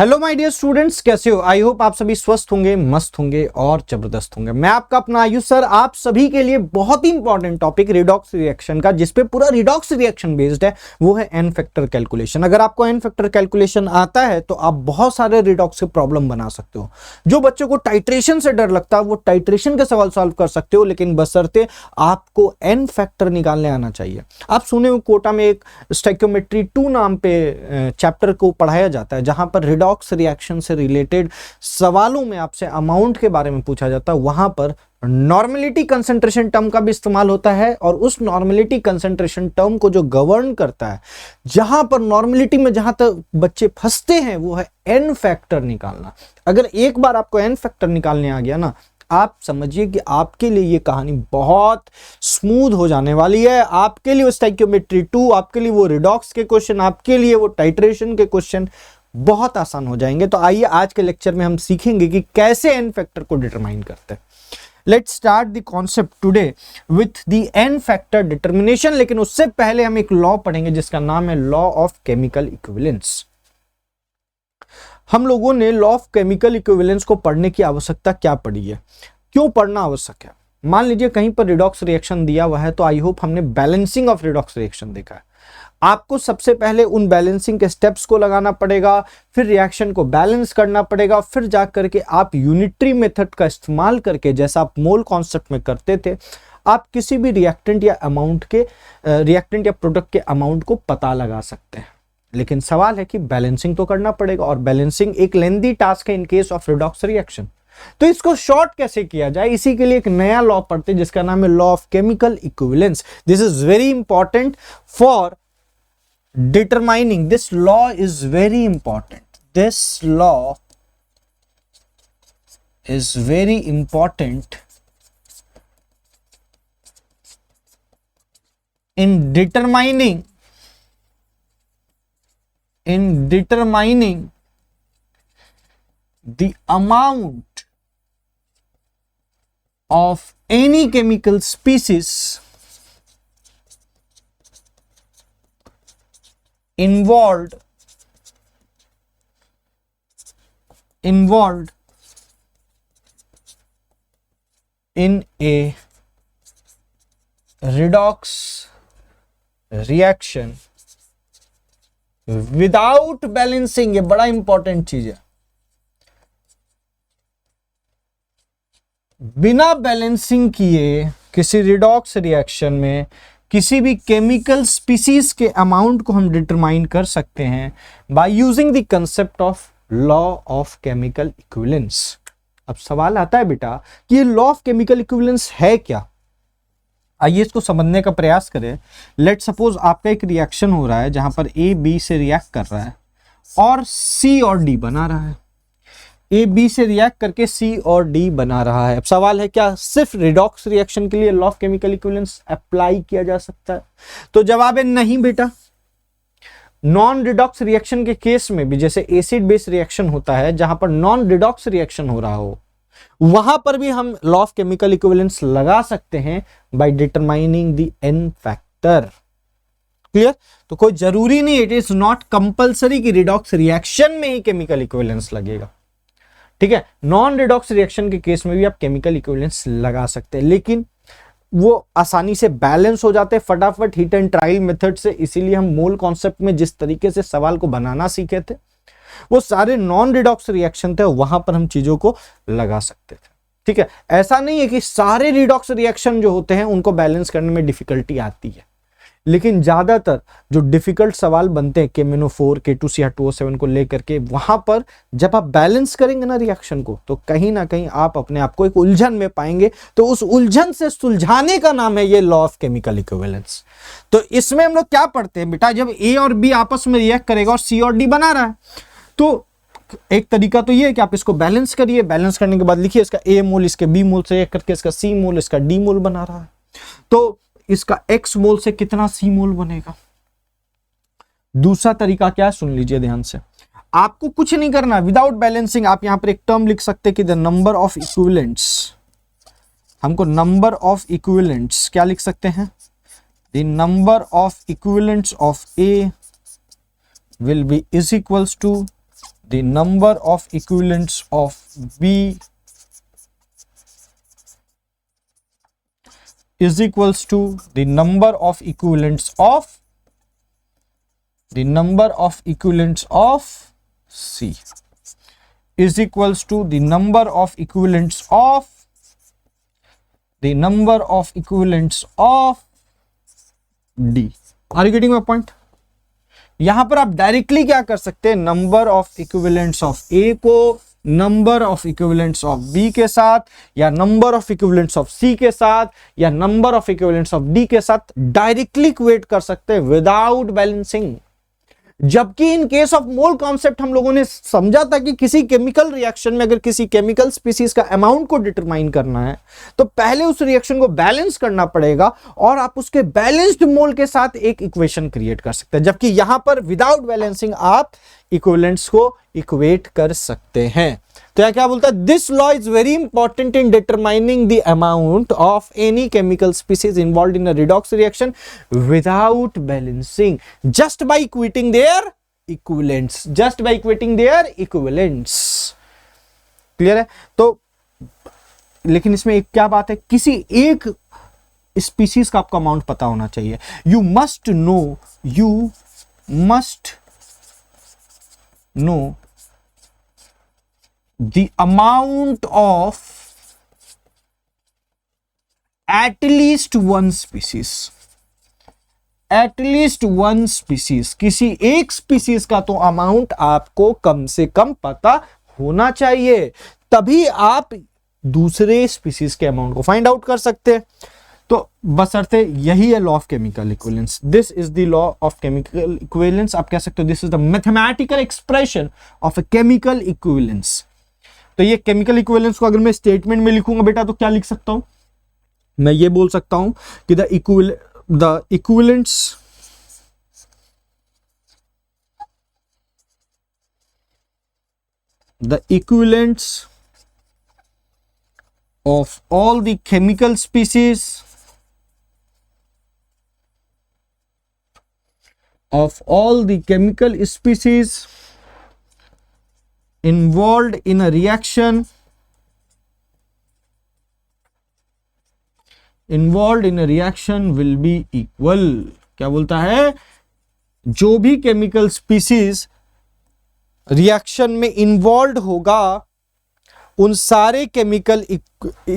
Hello my dear students, कैसे हो? I hope आप सभी स्वस्थ होंगे, मस्त होंगे और जबरदस्त होंगे। मैं आपका अपना आयुष सर आप सभी के लिए बहुत ही इंपॉर्टेंट टॉपिक रिडॉक्स रिएक्शन का, जिसपे पूरा रिडॉक्स रिएक्शन बेस्ड है, वो है एन फैक्टर कैलकुलेशन। अगर आपको एन फैक्टर कैलकुलेशन आता है तो आप बहुत सारे रिडॉक्स के प्रॉब्लम बना सकते हो। जो बच्चों को टाइट्रेशन से डर लगता है वो टाइट्रेशन के सवाल सॉल्व कर सकते हो, लेकिन बशर्ते आपको एन फैक्टर निकालने आना चाहिए। आप सुने हो कोटा में एक स्टोइकियोमेट्री 2 नाम पे चैप्टर को पढ़ाया जाता है, जहां पर रिडॉक्स रिएक्शन से रिलेटेड सवालों में आपसे अमाउंट के बारे में पूछा जाता है। वहां पर नॉर्मेलिटी कंसंट्रेशन टर्म का भी इस्तेमाल होता है, और उस नॉर्मेलिटी कंसंट्रेशन टर्म को जो गवर्न करता है, जहां पर नॉर्मेलिटी में जहां तक बच्चे फंसते हैं, वो है एन फैक्टर निकालना। अगर एक बार आपको एन फैक्टर निकालने आ गया ना, आप समझिए कि आपके लिए ये कहानी बहुत स्मूथ हो जाने वाली है। आपके लिए वो स्टोइकियोमेट्री 2, आपके लिए वो रिडॉक्स के क्वेश्चन, आपके लिए वो टाइट्रेशन के क्वेश्चन बहुत आसान हो जाएंगे। तो आइए आज के लेक्चर में हम सीखेंगे कि कैसे एन फैक्टर को डिटरमाइन करते हैं। Let's start the concept today with the N factor determination. लेकिन उससे पहले हम एक लॉ पढ़ेंगे जिसका नाम है लॉ ऑफ केमिकल इक्विवेलेंस। हम लोगों ने लॉ ऑफ केमिकल इक्विवेलेंस को पढ़ने की आवश्यकता क्या पड़ी है, क्यों पढ़ना आवश्यक है? मान लीजिए कहीं पर रिडॉक्स रिएक्शन दिया हुआ है, तो आई होप हमने बैलेंसिंग ऑफ रिडॉक्स रिएक्शन देखा है। आपको सबसे पहले उन बैलेंसिंग के स्टेप्स को लगाना पड़ेगा, फिर रिएक्शन को बैलेंस करना पड़ेगा, फिर जाकर के आप यूनिटरी मेथड का इस्तेमाल करके, जैसा आप मोल कॉन्सेप्ट में करते थे, आप किसी भी रिएक्टेंट या अमाउंट के रिएक्टेंट या प्रोडक्ट के अमाउंट को पता लगा सकते हैं। लेकिन सवाल है कि बैलेंसिंग तो करना पड़ेगा, और बैलेंसिंग एक लेंथी टास्क है in case of redox reaction. तो इसको शॉर्ट कैसे किया जाए, इसी के लिए एक नया लॉ पढ़ते हैं जिसका नाम है law of chemical equivalence. This is very important for determining. This law is very important. This law is very important in determining the amount of any chemical species involved in a redox reaction without balancing। ये बड़ा important चीज है। बिना balancing किए किसी redox reaction में किसी भी केमिकल स्पीसीज के अमाउंट को हम डिटरमाइन कर सकते हैं by using the concept of law of chemical equivalence. अब सवाल आता है बेटा कि ये लॉ ऑफ केमिकल इक्विवेलेंस है क्या? आइए इसको समझने का प्रयास करें। लेट सपोज आपका एक रिएक्शन हो रहा है जहां पर ए बी से रिएक्ट कर रहा है और सी और डी बना रहा है। ए बी से रिएक्ट करके सी और डी बना रहा है। अब सवाल है क्या सिर्फ रिडॉक्स रिएक्शन के लिए law of chemical equivalence apply किया जा सकता है? तो जवाब है नहीं बेटा। नॉन रिडॉक्स रिएक्शन के केस में भी, जैसे एसिड बेस रिएक्शन होता है जहां पर नॉन रिडॉक्स रिएक्शन हो रहा हो, वहां पर भी हम लॉ ऑफ केमिकल इक्विवेलेंस लगा सकते हैं by determining the N factor. Clear? तो कोई जरूरी नहीं, इट इज नॉट कंपल्सरी कि रिडॉक्स रिएक्शन में ही केमिकल इक्विवेलेंस लगेगा। ठीक है, नॉन रिडॉक्स रिएक्शन के केस में भी आप केमिकल इक्विवेलेंस लगा सकते हैं, लेकिन वो आसानी से बैलेंस हो जाते हैं फटाफट हीट एंड ट्रायल मेथड से। इसीलिए हम मोल कॉन्सेप्ट में जिस तरीके से सवाल को बनाना सीखे थे, वो सारे नॉन रिडॉक्स रिएक्शन थे, वहां पर हम चीजों को लगा सकते थे। ठीक है, ऐसा नहीं है कि सारे रिडॉक्स रिएक्शन जो होते हैं उनको बैलेंस करने में डिफिकल्टी आती है, लेकिन ज्यादातर जो डिफिकल्ट सवाल बनते हैं KMnO4 K2CR 2O7 को लेकर के, वहां पर जब आप बैलेंस करेंगे ना रिएक्शन को, तो कहीं ना कहीं आप अपने आप को एक उलझन में पाएंगे। तो उस उलझन से सुलझाने का नाम है ये लॉ ऑफ केमिकल इक्विवेलेंस। तो इसमें हम लोग क्या पढ़ते हैं बेटा, जब ए और बी आपस में रिएक्ट करेगा और सी और डी बना रहा है, तो एक तरीका तो ये है कि आप इसको बैलेंस करिए। बैलेंस करने के बाद लिखिए इसका ए मोल इसके बी मोल से रिएक्ट करके इसका सी मोल इसका डी मोल बना रहा है, तो इसका x मोल से कितना C मोल बनेगा। दूसरा तरीका क्या है, सुन लीजिए ध्यान से। आपको कुछ नहीं करना, विदाउट बैलेंसिंग आप यहां पर एक टर्म लिख सकते हैं कि द नंबर ऑफ इक्विवेलेंट्स। हमको नंबर ऑफ इक्विवेलेंट्स क्या लिख सकते हैं, the number of equivalents of A will be is equals to the number of equivalents of B is equals to the number of equivalents of C is equals to the number of equivalents of D. Are you getting my point? यहां पर आप directly क्या कर सकते हैं, number of equivalents of A को number of equivalents of B के साथ, या number of equivalents of C के साथ, या number of equivalents of D के साथ डायरेक्टली इक्वेट कर सकते हैं विदाउट बैलेंसिंग। जबकि in case of mole concept हम लोगों ने समझा था कि किसी केमिकल रिएक्शन में अगर किसी केमिकल स्पीसीज का अमाउंट को डिटरमाइन करना है तो पहले उस रिएक्शन को बैलेंस करना पड़ेगा और आप उसके बैलेंस्ड मोल के साथ एक इक्वेशन क्रिएट कर सकते हैं, जबकि यहां पर विदाउट बैलेंसिंग आप इक्विवेलेंट्स को इक्वेट कर सकते हैं। तो यह क्या बोलता है, this law is very important in determining the amount of any chemical species involved in a redox reaction without balancing, just by equating their equivalents, clear है? तो लेकिन इसमें एक क्या बात है, किसी एक स्पीसीज का आपको अमाउंट पता होना चाहिए। You must know the amount of at least one species, किसी एक स्पीसीज का तो अमाउंट आपको कम से कम पता होना चाहिए, तभी आप दूसरे स्पीसीज के अमाउंट को फाइंड आउट कर सकते हैं। तो बशर्ते यही है law of chemical equivalence, this is the law of chemical equivalence. आप कह सकते हो this is the mathematical expression of a chemical equivalence. तो ये केमिकल इक्विवेलेंस को अगर मैं स्टेटमेंट में लिखूंगा बेटा तो क्या लिख सकता हूं, मैं ये बोल सकता हूं कि the equivalents of all the chemical species involved in a reaction will be equal। क्या बोलता है, जो भी केमिकल स्पीसीज रिएक्शन में इन्वॉल्व होगा उन सारे केमिकल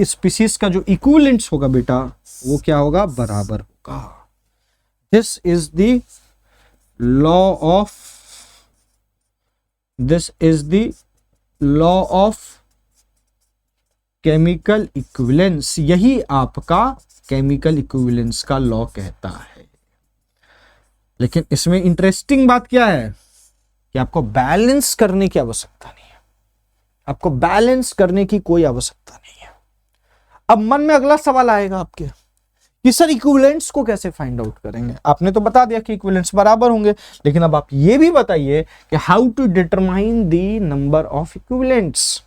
स्पीसीज का जो इक्विवेलेंट्स होगा बेटा वो क्या होगा, बराबर होगा। This is the law of chemical equivalence, यही आपका केमिकल इक्विवेलेंस का लॉ कहता है। लेकिन इसमें इंटरेस्टिंग बात क्या है कि आपको बैलेंस करने की आवश्यकता नहीं है, आपको बैलेंस करने की कोई आवश्यकता नहीं है। अब मन में अगला सवाल आएगा आपके कि सर इक्विवेलेंट्स को कैसे फाइंड आउट करेंगे। आपने तो बता दिया कि इक्विवेलेंट्स बराबर होंगे, लेकिन अब आप ये भी बताइए कि how to determine the number of equivalents.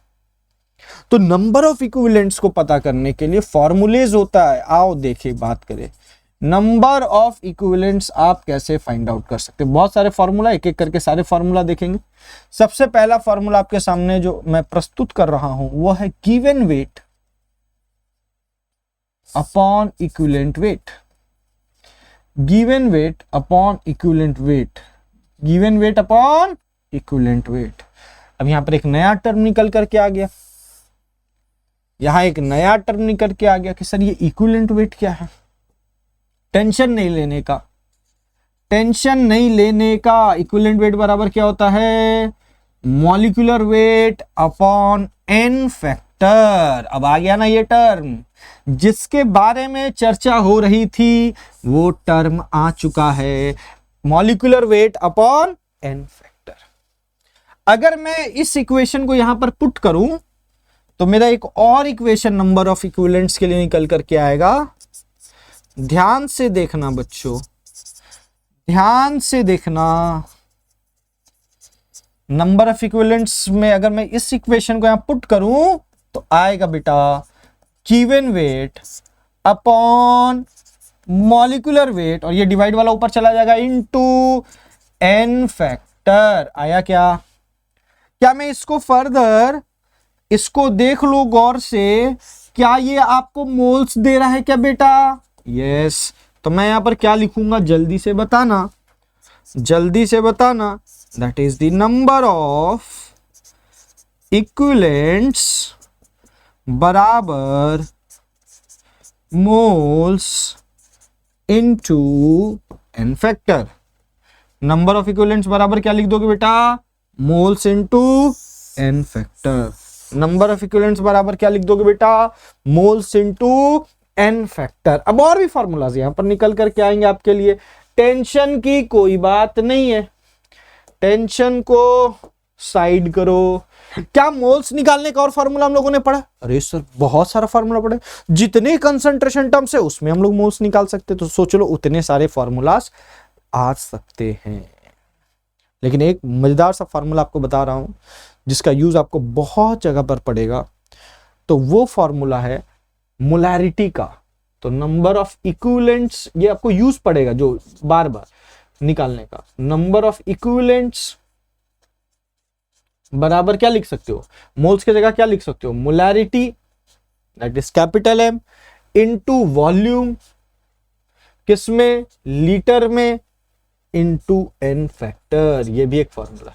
तो नंबर ऑफ इक्विवेलेंट्स को पता करने के लिए फॉर्मूलेज होता है। आओ देखिए बात करें, नंबर ऑफ इक्विवेलेंट्स आप कैसे फाइंड आउट कर सकते हैं। बहुत सारे फॉर्मूला, एक एक करके सारे फॉर्मूला देखेंगे। सबसे पहला फॉर्मूला आपके सामने जो मैं प्रस्तुत कर रहा हूं वो है given weight upon equivalent weight, given weight upon equivalent weight, given weight upon equivalent weight. अब यहां पर एक नया टर्म निकल करके आ गया, यहां एक नया टर्म निकल के आ गया कि सर ये इक्विवेलेंट वेट क्या है। टेंशन नहीं लेने का, टेंशन नहीं लेने का। इक्विवेलेंट वेट बराबर क्या होता है, molecular weight upon N factor. अब आ गया ना ये टर्म, जिसके बारे में चर्चा हो रही थी वो टर्म आ चुका है, molecular weight upon N factor. अगर मैं इस इक्वेशन को यहां पर पुट करूं तो मेरा एक और इक्वेशन नंबर ऑफ इक्विवेलेंट्स के लिए निकल करके आएगा। ध्यान से देखना बच्चों, ध्यान से देखना। नंबर ऑफ इक्विवेलेंट्स में अगर मैं इस इक्वेशन को यहां पुट करूं तो आएगा बेटा given weight upon molecular weight, और ये डिवाइड वाला ऊपर चला जाएगा इनटू एन फैक्टर। आया क्या, क्या मैं इसको फर्दर इसको देख लो गौर से, क्या ये आपको मोल्स दे रहा है क्या बेटा? यस। तो मैं यहां पर क्या लिखूंगा, जल्दी से बताना, जल्दी से बताना। That is the number of equivalents बराबर moles into N factor. Number of equivalents बराबर क्या लिख दोगे बेटा? Moles into N factor. Number of equivalents बराबर क्या लिख दोगे बेटा? Moles into N factor. अब और भी फॉर्मूलाज यहां पर निकल करके आएंगे आपके लिए। टेंशन की कोई बात नहीं है, टेंशन को साइड करो। क्या मोल्स निकालने का और फार्मूला हम लोगों ने पढ़ा? अरे सर बहुत सारा फार्मूला पढ़े, जितने कंसंट्रेशन टर्म्स है उसमें हम लोग मोल्स निकाल सकते, तो सोच लो उतने सारे फार्मूलाज आ सकते हैं। लेकिन एक मजेदार सा फार्मूला आपको बता रहा हूं जिसका यूज आपको बहुत जगह पर पड़ेगा, तो वो फार्मूला है मोलैरिटी का। तो नंबर ऑफ इक्विवेलेंट्स ये आपको यूज पड़ेगा जो बार बार निकालने का। नंबर ऑफ इक्विवेलेंट्स बराबर क्या लिख सकते हो? मोल्स की जगह क्या लिख सकते हो? Molarity that is capital M into volume, किसमें? लीटर में, इनटू एन फैक्टर। ये भी एक फॉर्मूला।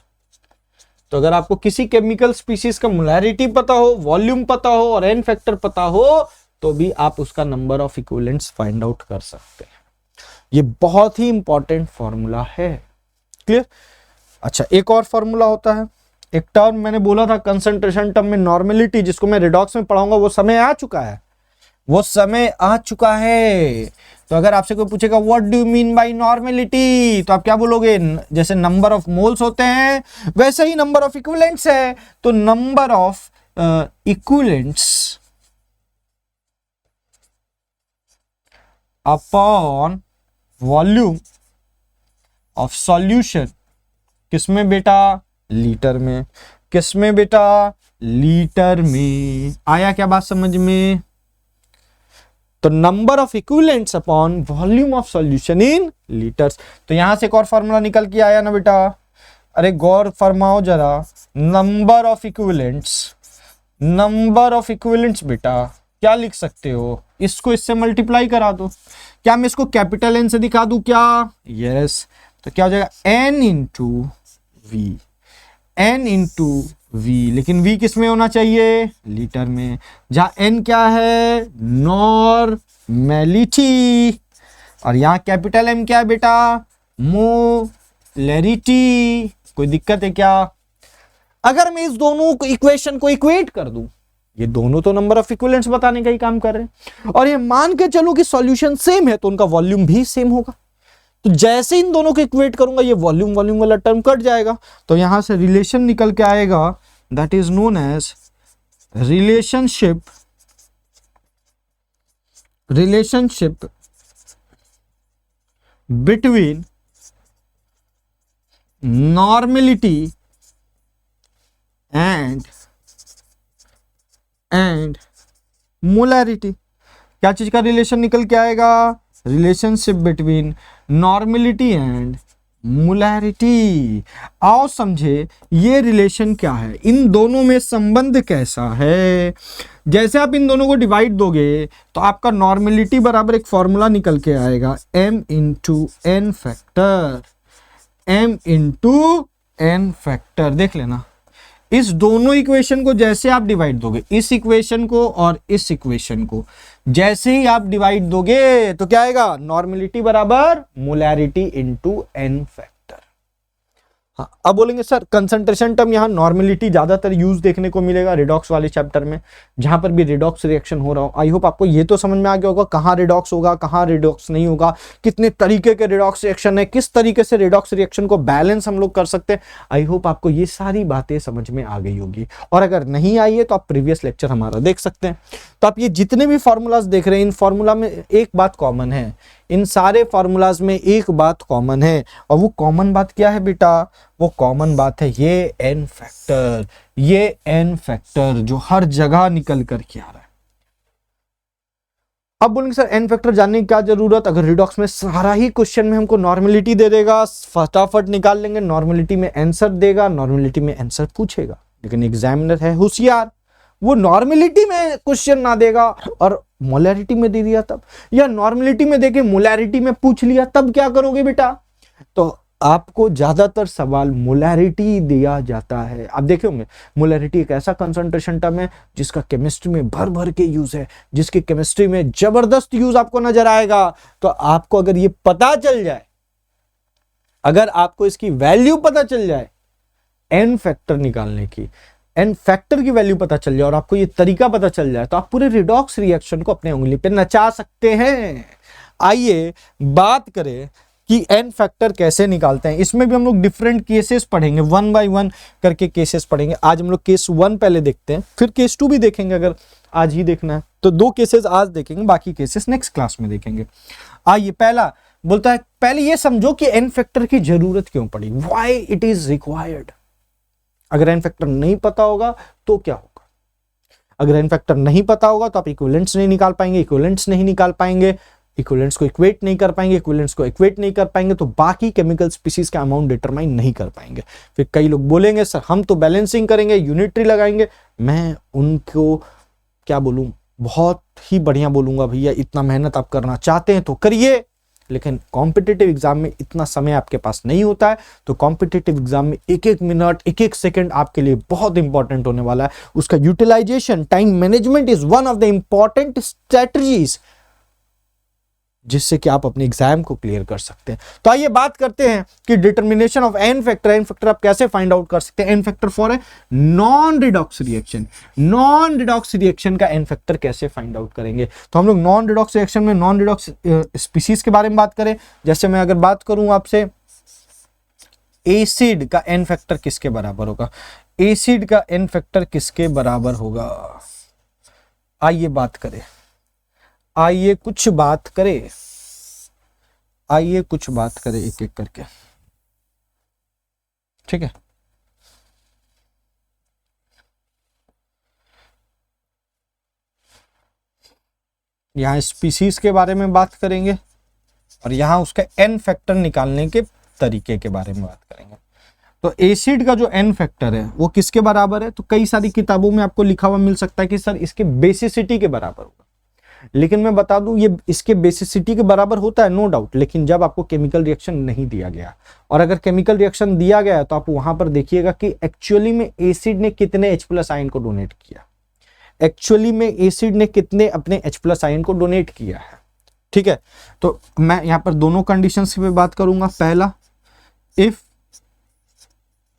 तो अगर आपको किसी केमिकल स्पीशीज का मोलैरिटी पता हो, वॉल्यूम पता हो और एन फैक्टर पता हो, तो भी आप उसका number of equivalents find out कर सकते हैं। ये बहुत ही इंपॉर्टेंट फॉर्मूला है। क्लियर? अच्छा, एक और फॉर्मूला होता है, एक टर्म मैंने बोला था कंसंट्रेशन टर्म में नॉर्मेलिटी, जिसको मैं रिडॉक्स में पढ़ाऊंगा, वो समय आ चुका है, वो समय आ चुका है। तो अगर आपसे कोई पूछेगा what do you mean by normality, तो आप क्या बोलोगे? जैसे नंबर ऑफ मोल्स होते हैं वैसे ही नंबर ऑफ इक्विवेलेंट्स है। तो number of equivalents upon volume of solution, किसमें बेटा? लीटर में। किसमें बेटा? लीटर में। आया क्या बात समझ में? तो number of equivalents upon volume of solution in litres. तो यहां से एक और फॉर्मूला निकल के आया ना बेटा? अरे गौर फरमाओ जरा। Number of equivalents, number of equivalents बेटा क्या लिख सकते हो? इसको इससे मल्टीप्लाई करा दो। क्या मैं इसको कैपिटल एन से दिखा दूं क्या? यस। तो क्या हो जाएगा? N into V, N into V. लेकिन वी किस में होना चाहिए? लीटर में। जहां एन क्या है? नॉर्मेलिटी। और यहां कैपिटल एम क्या है बेटा? मोलैरिटी। कोई दिक्कत है क्या? अगर मैं इस दोनों इक्वेशन को इक्वेट कर दूं, ये दोनों तो नंबर ऑफ इक्विवेलेंट्स बताने का ही काम कर रहे हैं, और ये मान के चलो कि सॉल्यूशन सेम है, तो उनका वॉल्यूम भी सेम होगा। तो जैसे इन दोनों को इक्वेट करूंगा, ये वॉल्यूम वॉल्यूम वाला टर्म कट जाएगा। तो यहां से रिलेशन निकल के आएगा, that is known as relationship between normality and molarity. क्या चीज का रिलेशन निकल के आएगा? Relationship between normality and molarity. आओ समझे ये रिलेशन क्या है, इन दोनों में संबंध कैसा है। जैसे आप इन दोनों को डिवाइड दोगे तो आपका नॉर्मेलिटी बराबर एक फॉर्मूला निकल के आएगा, m into N factor, m into N factor. देख लेना, इस दोनों इक्वेशन को जैसे आप डिवाइड दोगे, इस इक्वेशन को और इस इक्वेशन को जैसे ही आप डिवाइड दोगे, तो क्या आएगा? नॉर्मेलिटी बराबर मोलैरिटी इंटू एन फैक्टर। हाँ, अब बोलेंगे सर कंसंट्रेशन टर्म यहाँ नॉर्मेलिटी ज्यादातर यूज देखने को मिलेगा रिडॉक्स वाले चैप्टर में, जहां पर भी रिडॉक्स रिएक्शन हो रहा हो। आई होप आपको ये तो समझ में आ गया होगा कहाँ रिडॉक्स होगा, कहाँ रिडॉक्स नहीं होगा, कितने तरीके के रिडॉक्स रिएक्शन है, किस तरीके से रिडॉक्स रिएक्शन को बैलेंस हम लोग कर सकते हैं। आई होप आपको ये सारी बातें समझ में आ गई होगी, और अगर नहीं आई है तो आप प्रीवियस लेक्चर हमारा देख सकते हैं। तो आप ये जितने भी फॉर्मूलाज देख रहे हैं, इन फॉर्मूला में एक बात कॉमन है, इन सारे फॉर्मूलाज में एक बात कॉमन है, और वो कॉमन बात क्या है बेटा? वो कॉमन बात है ये एन फैक्टर, ये एन फैक्टर जो हर जगह निकल कर के आ रहा है। अब बोलेंगे सर एन फैक्टर जानने की क्या जरूरत, अगर रिडॉक्स में सारा ही क्वेश्चन में हमको नॉर्मेलिटी दे देगा, फटाफट निकाल लेंगे, नॉर्मेलिटी में आंसर देगा, नॉर्मेलिटी में आंसर पूछेगा। लेकिन एग्जामिनर है होशियार, वो नॉर्मेलिटी में क्वेश्चन ना देगा और मोलैरिटी में दे दिया तब, या नॉर्मेलिटी में देके मोलैरिटी में पूछ लिया, तब क्या करोगे बेटा? तो आपको ज्यादातर सवाल मोलैरिटी दिया जाता है। आप देखे होंगे मोलैरिटी एक ऐसा कंसंट्रेशन टर्म है जिसका केमिस्ट्री में भर भर के यूज है, जिसकी केमिस्ट्री में जबरदस्त यूज आपको नजर आएगा। तो आपको अगर ये पता चल जाए, अगर आपको इसकी वैल्यू पता चल जाए एन फैक्टर निकालने की, एन फैक्टर की वैल्यू पता चल जाए और आपको ये तरीका पता चल जाए, तो आप पूरे रिडॉक्स रिएक्शन को अपने उंगली पे नचा सकते हैं। आइए बात करें कि एन फैक्टर कैसे निकालते हैं। इसमें भी हम लोग डिफरेंट केसेस पढ़ेंगे, वन बाय वन करके केसेस पढ़ेंगे। आज हम लोग केस 1 पहले देखते हैं, फिर केस 2 भी देखेंगे, अगर आज ही देखना है तो 2 केसेस आज देखेंगे, बाकी केसेस नेक्स्ट क्लास में देखेंगे। आइए पहला बोलता है, पहले ये समझो कि एन फैक्टर की जरूरत क्यों पड़ी, व्हाई इट इज रिक्वायर्ड। अगर एन फैक्टर नहीं पता होगा तो क्या होगा? अगर एन फैक्टर नहीं पता होगा तो आप इक्विवेलेंट्स नहीं निकाल पाएंगे, इक्विवेलेंट्स नहीं निकाल पाएंगे, इक्विवेलेंट्स को इक्वेट नहीं कर पाएंगे, इक्विवेलेंट्स को इक्वेट नहीं कर पाएंगे तो बाकी केमिकल स्पीसीज का अमाउंट डिटरमाइन नहीं कर पाएंगे। फिर कई लोग बोलेंगे सर हम तो बैलेंसिंग करेंगे, यूनिटरी लगाएंगे। मैं उनको क्या बोलूं, बहुत ही बढ़िया बोलूंगा, भैया इतना मेहनत आप करना चाहते हैं तो करिए, लेकिन कॉम्पिटिटिव एग्जाम में इतना समय आपके पास नहीं होता है। तो कॉम्पिटिटिव एग्जाम में एक एक मिनट, एक एक सेकंड आपके लिए बहुत इंपॉर्टेंट होने वाला है। उसका utilization, time management is one of the important strategies जिससे कि आप अपने एग्जाम को क्लियर कर सकते हैं। तो आइए बात करते हैं कि determination of N factor, N factor आप कैसे फाइंड आउट कर सकते हैं। N factor for a non redox reaction, non redox reaction का एन फैक्टर कैसे फाइंड आउट करेंगे। तो हम लोग नॉन रिडॉक्स रिएक्शन में नॉन रिडॉक्स स्पीसीज के बारे में बात करें। जैसे मैं अगर बात करूं आपसे, एसिड का एन फैक्टर किसके बराबर होगा, एसिड का एन फैक्टर किसके बराबर होगा, आइए बात करें, आइए कुछ बात करें, आइए कुछ बात करें एक एक करके, ठीक है। यहां स्पीसीज के बारे में बात करेंगे और यहां उसका एन फैक्टर निकालने के तरीके के बारे में बात करेंगे। तो एसिड का जो एन फैक्टर है वो किसके बराबर है, तो कई सारी किताबों में आपको लिखा हुआ मिल सकता है कि सर इसके बेसिसिटी के बराबर होगा, लेकिन मैं बता दूं ये इसके बेसिसिटी के बराबर होता है नो डाउट, लेकिन जब आपको केमिकल रिएक्शन नहीं दिया गया, और अगर केमिकल रिएक्शन दिया गया तो आप वहां पर देखिएगा कि एक्चुअली में एसिड ने कितने H+ आयन को डोनेट किया, एक्चुअली में एसिड ने कितने अपने H+ आयन को डोनेट किया है, ठीक है। तो मैं यहां पर दोनों कंडीशंस पे बात करूंगा। पहला, if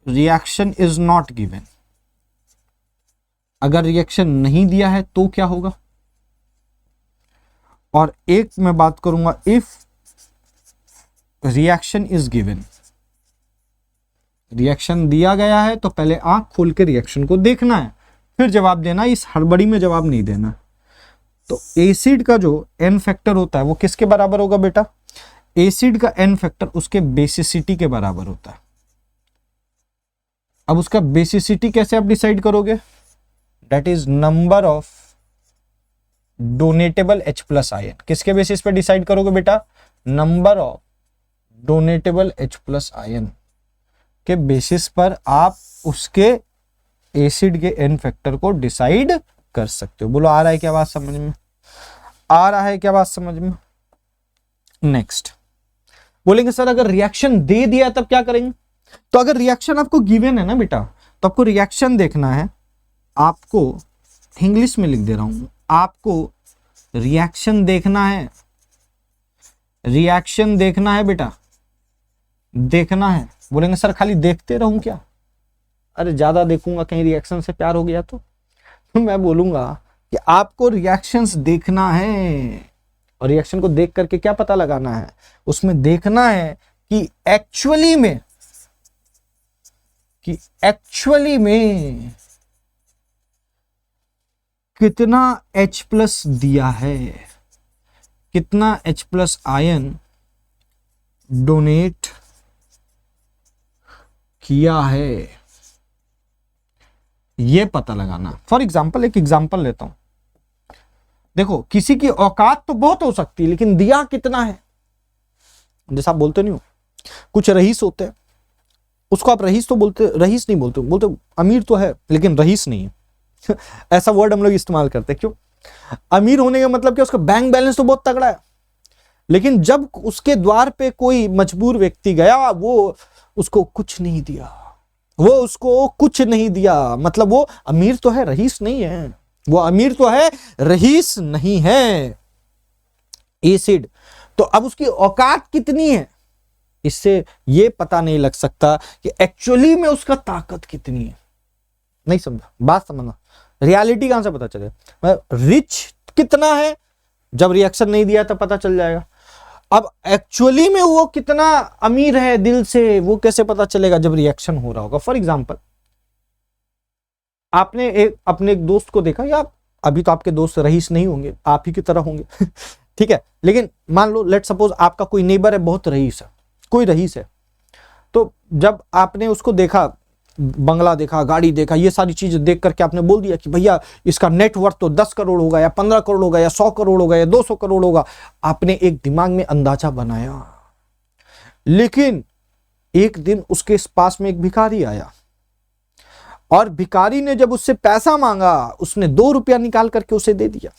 reaction is not given, अगर रिएक्शन नहीं दिया है तो क्या होगा, और एक मैं बात करूंगा if reaction is given, reaction दिया गया है तो पहले आंख खोल के रिएक्शन को देखना है, फिर जवाब देना, इस हड़बड़ी में जवाब नहीं देना। तो एसिड का जो एन फैक्टर होता है वो किसके बराबर होगा बेटा, एसिड का एन फैक्टर उसके बेसिसिटी के बराबर होता है। अब उसका बेसिसिटी कैसे आप डिसाइड करोगे, that is number of donatable H+ ion. किसके बेसिस पे डिसाइड करोगे बेटा, number of donatable H+ ion के बेसिस पर आप उसके एसिड के एन फैक्टर को डिसाइड कर सकते हो। बोलो आ रहा है क्या बात समझ में, आ रहा है क्या बात समझ में। नेक्स्ट बोलेंगे सर अगर रिएक्शन दे दिया तब क्या करेंगे, तो अगर रिएक्शन आपको गिवन है ना बेटा, तो आपको रिएक्शन देखना है, आपको इंग्लिश में लिख दे रहा हूं, आपको रिएक्शन देखना है, रिएक्शन देखना है बेटा, देखना है। बोलेंगे सर खाली देखते रहूं क्या, अरे ज्यादा देखूंगा कहीं रिएक्शन से प्यार हो गया तो मैं बोलूंगा कि आपको रिएक्शंस देखना है, और रिएक्शन को देख करके क्या पता लगाना है, उसमें देखना है कि एक्चुअली में कितना H+ दिया है, कितना H+ आयन डोनेट किया है, ये पता लगाना। फॉर एग्जाम्पल एक एग्जाम्पल लेता हूं, देखो किसी की औकात तो बहुत हो सकती है, लेकिन दिया कितना है। जैसा आप बोलते नहीं हो, कुछ रईस होते हैं, उसको आप रईस तो बोलते, रईस नहीं बोलते, बोलते अमीर तो है लेकिन रईस नहीं है। ऐसा वर्ड हम लोग इस्तेमाल करते हैं। क्यों? अमीर होने का मतलब क्या, उसका बैंक बैलेंस तो बहुत तगड़ा है, लेकिन जब उसके द्वार पे कोई मजबूर व्यक्ति गया, वो उसको कुछ नहीं दिया, वो उसको कुछ नहीं दिया, मतलब वो अमीर तो है, रईस नहीं है। वो अमीर तो है, रईस नहीं है। एसिड। तो अब उसकी औकात कितनी है, इससे ये पता नहीं लग सकता कि एक्चुअली में उसका ताकत कितनी है। नहीं समझा बात? समझना, रियलिटी कहां से पता चले? रिच कितना है, जब रिएक्शन नहीं दिया तब पता चल जाएगा। अब एक्चुअली में वो कितना अमीर है दिल से, वो कैसे पता चलेगा? जब रिएक्शन हो रहा होगा। फॉर एग्जाम्पल, आपने अपने एक दोस्त को देखा, या अभी तो आपके दोस्त रईस नहीं होंगे, आप ही की तरह होंगे। ठीक है, लेकिन मान लो लेट सपोज आपका कोई नेबर है, बहुत रईस है, कोई रईस है, तो जब आपने उसको देखा, बंगला देखा, गाड़ी देखा, ये सारी चीजें देख करके आपने बोल दिया कि भैया इसका नेटवर्थ तो 10 करोड़ होगा, या 15 करोड़ होगा, या 100 करोड़ होगा, या 200 करोड़ होगा। आपने एक दिमाग में अंदाजा बनाया। लेकिन एक दिन उसके पास में एक भिखारी आया, और भिखारी ने जब उससे पैसा मांगा, उसने 2 रुपया निकाल करके उसे दे दिया।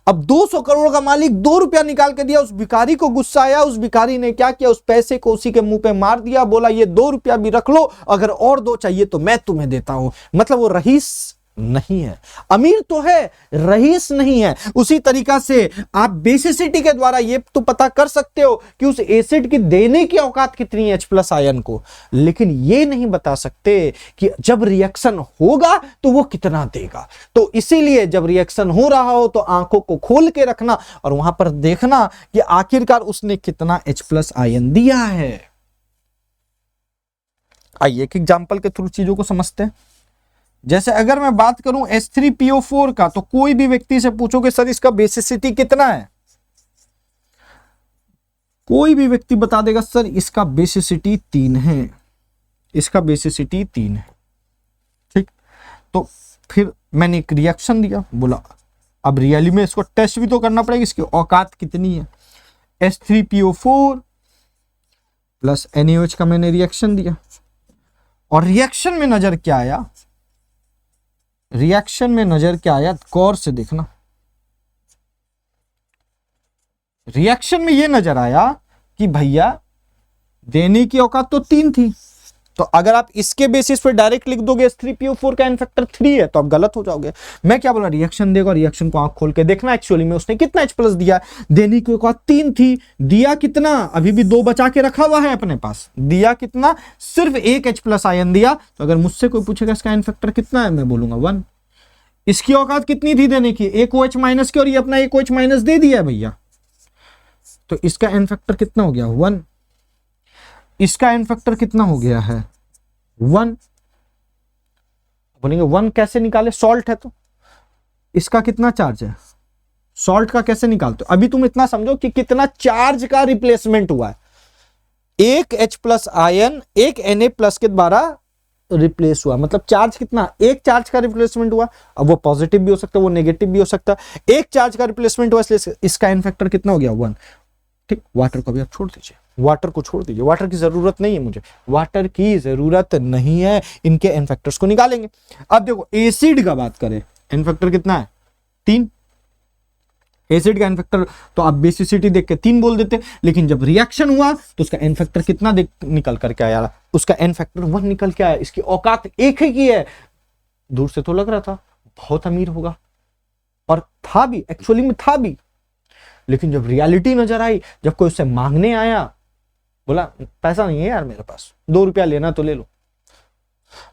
अब 200 करोड़ का मालिक 2 रुपया निकाल के दिया, उस भिखारी को गुस्सा आया। उस भिखारी ने क्या किया, उस पैसे को उसी के मुंह पे मार दिया, बोला ये 2 रुपया भी रख लो, अगर और 2 चाहिए तो मैं तुम्हें देता हूं। मतलब वो रईस नहीं है, अमीर तो है, रईस नहीं है। उसी तरीका से आप बेसिसिटी के द्वारा ये तो पता कर सकते हो कि उस एसिड की देने की औकात कितनी है H+ आयन को, लेकिन ये नहीं बता सकते कि जब रिएक्शन होगा तो वो कितना देगा। तो इसीलिए जब रिएक्शन हो रहा हो तो आंखों को खोल के रखना और वहां पर देखना कि आखिरकार उसने कितना H+ आयन दिया है। आइए एक एग्जांपल के थ्रू चीजों को समझते हैं। जैसे अगर मैं बात करूं H3PO4 का, तो कोई भी व्यक्ति से पूछोगे सर इसका बेसिसिटी कितना है, कोई भी व्यक्ति बता देगा सर इसका बेसिसिटी 3 है, इसका बेसिसिटी 3 है। ठीक, तो फिर मैंने एक रिएक्शन दिया, बोला अब रियली में इसको टेस्ट भी तो करना पड़ेगा, इसकी औकात कितनी है। H3PO4 प्लस NaOH का मैंने रिएक्शन दिया, और रिएक्शन में नजर क्या आया, रिएक्शन में नजर क्या आया, गौर से देखना। रिएक्शन में यह नजर आया कि भैया देने की औकात तो 3 थी, तो अगर आप इसके बेसिस पे डायरेक्ट लिख दोगे H3PO4 का एन फैक्टर 3 है, तो आप गलत हो जाओगे। मैं क्या बोला, रिएक्शन देगा, रिएक्शन को आंख खोल के देखना एक्चुअली में उसने कितना H+ दिया। देने की औकात 3 थी, दिया कितना, अभी भी 2 बचा के रखा हुआ है अपने पास, दिया कितना, सिर्फ 1 H+ आयन दिया। तो अगर मुझसे कोई पूछेगा इसका एन फैक्टर कितना है, मैं बोलूंगा 1। इसकी औकात कितनी थी देने की, 1 OH माइनस की, और ये अपना 1 OH माइनस दे दिया भैया, तो इसका एन फैक्टर कितना हो गया, 1। इसका एन फैक्टर कितना हो गया है, 1। बोलेंगे 1 कैसे निकाले, सॉल्ट है तो। इसका कितना चार्ज है, सॉल्ट का कैसे निकालते हो। अभी तुम इतना समझो कि कितना चार्ज का रिप्लेसमेंट हुआ है, 1 H+ आयन 1 Na+ के द्वारा रिप्लेस हुआ, मतलब चार्ज कितना, एक चार्ज का रिप्लेसमेंट हुआ। अब वो पॉजिटिव भी हो सकता है, वो नेगेटिव भी हो सकता है, एक चार्ज का रिप्लेसमेंट हुआ, इसलिए इसका एन फैक्टर कितना हो गया, 1। ठीक, वाटर को भी आप छोड़ दीजिए, वाटर को छोड़ दीजिए, वाटर की जरूरत नहीं है मुझे, वाटर की जरूरत नहीं है, इनके एन फैक्टर्स को निकालेंगे। अब देखो एसिड का बात करें, एन फैक्टर कितना है, 3। एसिड का एन फैक्टर तो आप बेसिसिटी देख के 3 बोल देते, लेकिन जब रिएक्शन हुआ तो उसका एन फैक्टर कितना निकल करके आया, उसका एन फैक्टर 1 निकल के आया। इसकी औकात 1 ही की है। दूर से तो लग रहा था बहुत अमीर होगा, और था भी, एक्चुअली में था भी, लेकिन जब रियलिटी नजर आई, जब कोई उससे मांगने आया, बोला पैसा नहीं है यार मेरे पास, 2 रुपया लेना तो ले लो।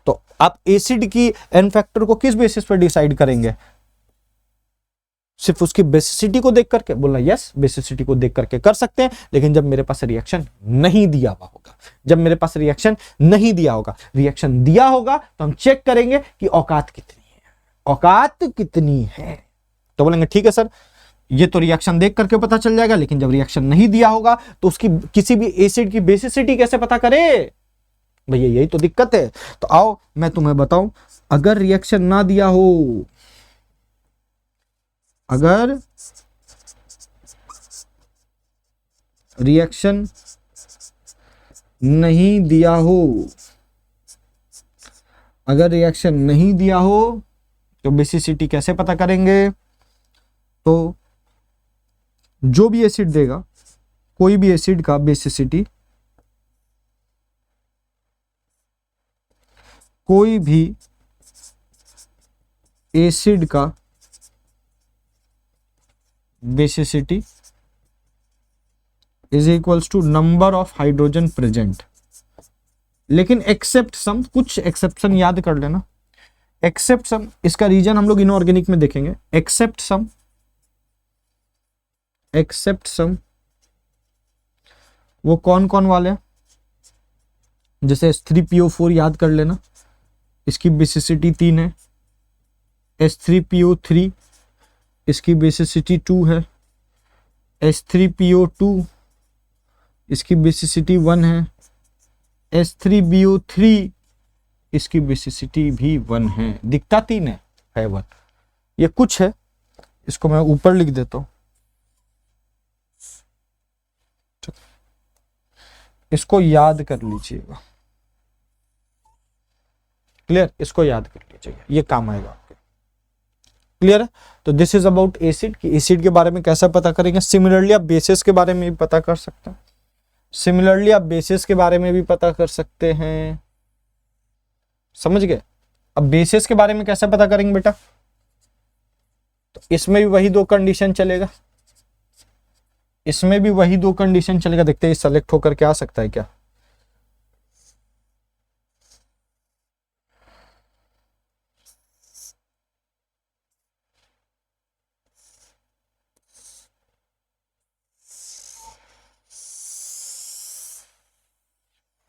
तो आप एसिड की एन फैक्टर को किस बेसिस पर डिसाइड करेंगे, सिर्फ उसकी बेसिसिटी को देख करके बोलना, यस बेसिसिटी को देख करके कर सकते हैं, लेकिन जब मेरे पास रिएक्शन नहीं दिया हुआ होगा, जब मेरे पास रिएक्शन नहीं दिया होगा, रिएक्शन दिया होगा तो हम चेक करेंगे कि औकात कितनी है, औकात कितनी है। तो बोलेंगे ठीक है सर, ये तो रिएक्शन देख करके पता चल जाएगा, लेकिन जब रिएक्शन नहीं दिया होगा तो उसकी किसी भी एसिड की बेसिसिटी कैसे पता करे भैया, यही तो दिक्कत है। तो आओ मैं तुम्हें बताऊं, अगर रिएक्शन ना दिया हो, अगर रिएक्शन नहीं दिया हो, अगर रिएक्शन नहीं दिया हो तो बेसिसिटी कैसे पता करेंगे? तो जो भी एसिड देगा, कोई भी एसिड का बेसिसिटी, कोई भी एसिड का basicity is equals to number of hydrogen present. लेकिन एक्सेप्ट सम, कुछ एक्सेप्शन याद कर लेना। एक्सेप्ट सम, इसका रीजन हम लोग इनऑर्गेनिक में देखेंगे। एक्सेप्ट सम, एक्सेप्ट सम वो कौन कौन वाले हैं? जैसे H3PO4 याद कर लेना, इसकी बेसिसिटी 3 है। H3PO3 इसकी बेसिसिटी 2 है। H3PO2 इसकी बेसिसिटी 1 है। H3BO3 इसकी बेसिसिटी भी 1 है। दिखता 3 है 1। ये कुछ है, इसको मैं ऊपर लिख देता हूं, इसको याद कर लीजिएगा। क्लियर? इसको याद कर लीजिएगा, ये काम आएगा आपके। क्लियर है? तो दिस इज अबाउट एसिड, कि एसिड के बारे में कैसे पता करेंगे। सिमिलरली आप बेसिस के बारे में भी पता कर सकते हैं। सिमिलरली आप बेसिस के बारे में भी पता कर सकते हैं। समझ गए? अब बेसिस के बारे में कैसे पता करेंगे बेटा? तो इसमें भी वही दो कंडीशन चलेगा, इसमें भी वही दो कंडीशन चलेगा। देखते हैं सेलेक्ट होकर के आ सकता है क्या।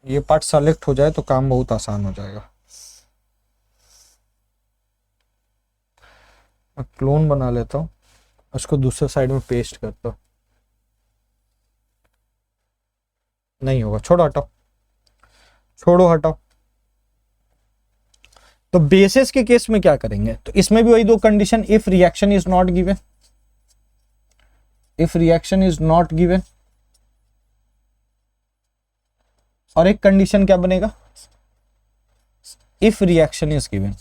ये पार्ट सेलेक्ट हो जाए तो काम बहुत आसान हो जाएगा। मैं क्लोन बना लेता हूं, उसको दूसरे साइड में पेस्ट करता हूं। नहीं होगा, छोड़ो हटाओ, छोड़ो हटाओ। तो बेसिस के केस में क्या करेंगे? तो इसमें भी वही दो condition, if reaction is not given, if reaction is not given, और एक कंडीशन क्या बनेगा? If reaction is given.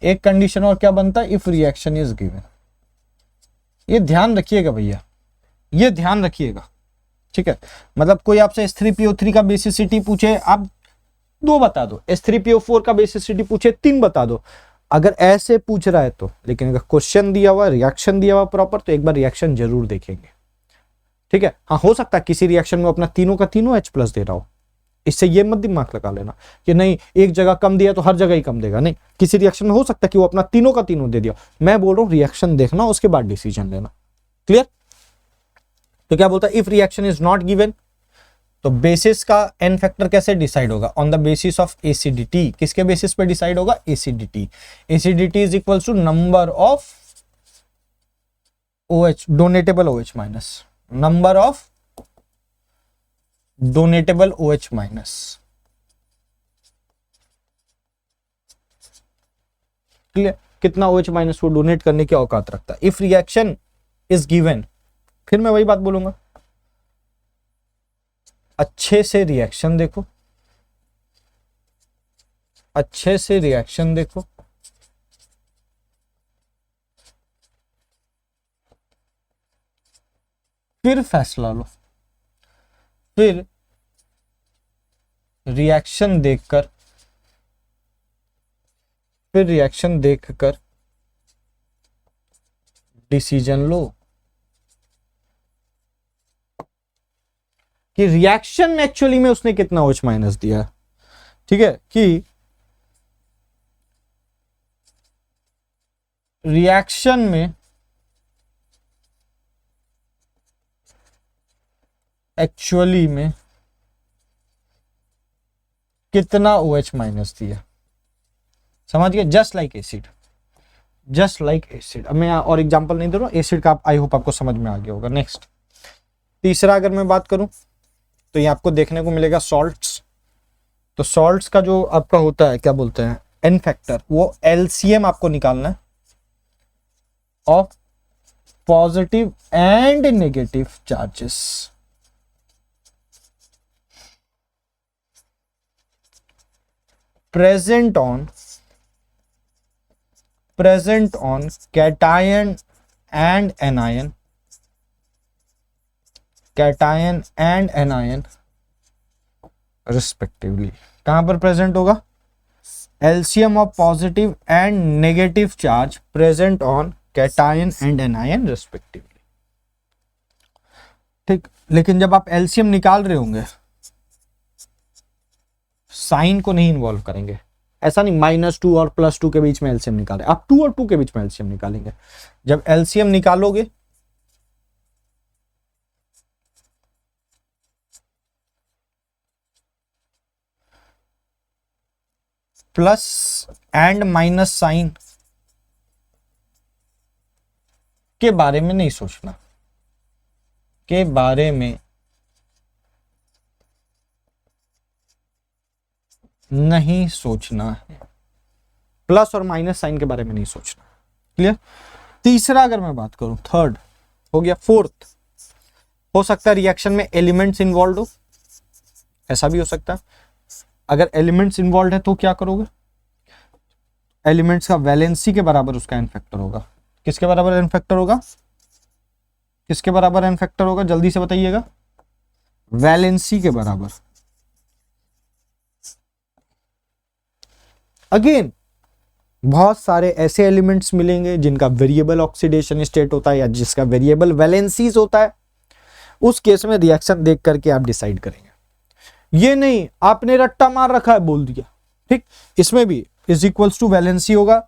एक कंडीशन और क्या बनता है? If reaction is given. ये ध्यान रखिएगा भैया, ये ध्यान रखिएगा, ठीक है। मतलब कोई आपसे H3PO3 का बेसिसिटी पूछे, आप 2 बता दो। H3PO4 का बेसिसिटी पूछे 3 बता दो, अगर ऐसे पूछ रहा है तो। लेकिन अगर क्वेश्चन दिया हुआ, रिएक्शन दिया हुआ प्रॉपर, तो एक बार रिएक्शन जरूर देखेंगे, ठीक है। हाँ, हो सकता है किसी रिएक्शन में अपना तीनों का तीनों H+ दे रहा हो, इससे ये मत दिमाग लगा लेना कि नहीं एक जगह कम दिया तो हर जगह ही कम देगा। नहीं, किसी रिएक्शन में हो सकता है कि वो अपना तीनों का तीनों दे दिया। मैं बोल रहा हूं रिएक्शन देखना, उसके बाद डिसीजन लेना। क्लियर? तो क्या बोलता है? If reaction is not given, तो बेसिस का n फैक्टर कैसे डिसाइड होगा? On the basis of acidity. किसके बेसिस पे डिसाइड होगा? Acidity. Acidity is equal to number of OH, donatable OH minus, number of donatable OH minus. Clear? कितना OH minus वो donate करने की औकात रखता है। इफ रिएक्शन इज गिवन, फिर मैं वही बात बोलूंगा, अच्छे से रिएक्शन देखो, अच्छे से रिएक्शन देखो, फिर फैसला लो। फिर रिएक्शन देखकर, फिर रिएक्शन देखकर डिसीजन लो कि रिएक्शन में एक्चुअली में उसने कितना OH माइनस दिया है। ठीक है, कि रिएक्शन में एक्चुअली में कितना OH माइनस दिया। समझ गए? Just like acid, just like acid. अब मैं और एग्जांपल नहीं दे रहा हूं, एसिड का आई होप आपको समझ में आ गया होगा। नेक्स्ट, तीसरा अगर मैं बात करूं तो ये आपको देखने को मिलेगा सॉल्ट्स। तो सॉल्ट्स का जो आपका होता है, क्या बोलते हैं, n फैक्टर, वो LCM आपको निकालना है of positive and negative charges present on cation and anion respectively. कहां पर प्रेजेंट होगा? LCM of positive and negative charge present on cation and anion respectively. ठीक, लेकिन जब आप LCM निकाल रहे होंगे साइन को नहीं इन्वॉल्व करेंगे। ऐसा नहीं -2 और +2 के बीच में एलसीएम निकालें, आप 2 और 2 के बीच में एलसीएम निकालेंगे। जब एलसीएम निकालोगे प्लस एंड माइनस साइन के बारे में नहीं सोचना, के बारे में नहीं सोचना है, प्लस और माइनस साइन के बारे में नहीं सोचना। क्लियर? तीसरा अगर मैं बात करूं, थर्ड हो गया। फोर्थ, हो सकता है रिएक्शन में एलिमेंट्स इन्वॉल्व हो, ऐसा भी हो सकता है। अगर एलिमेंट्स इन्वॉल्व है तो क्या करोगे? एलिमेंट्स का वैलेंसी के बराबर उसका एन फैक्टर होगा। किसके बराबर एन फैक्टर होगा? किसके बराबर एन फैक्टर होगा? जल्दी से बताइएगा। वैलेंसी के बराबर। अगेन बहुत सारे ऐसे एलिमेंट्स मिलेंगे जिनका वेरिएबल ऑक्सीडेशन स्टेट होता है या जिसका वेरिएबल वैलेंसीज होता है। उस केस में रिएक्शन देख करके आप डिसाइड करेंगे। ये नहीं आपने रट्टा मार रखा है बोल दिया, ठीक। इसमें भी इज इक्वल्स टू वैलेंसी होगा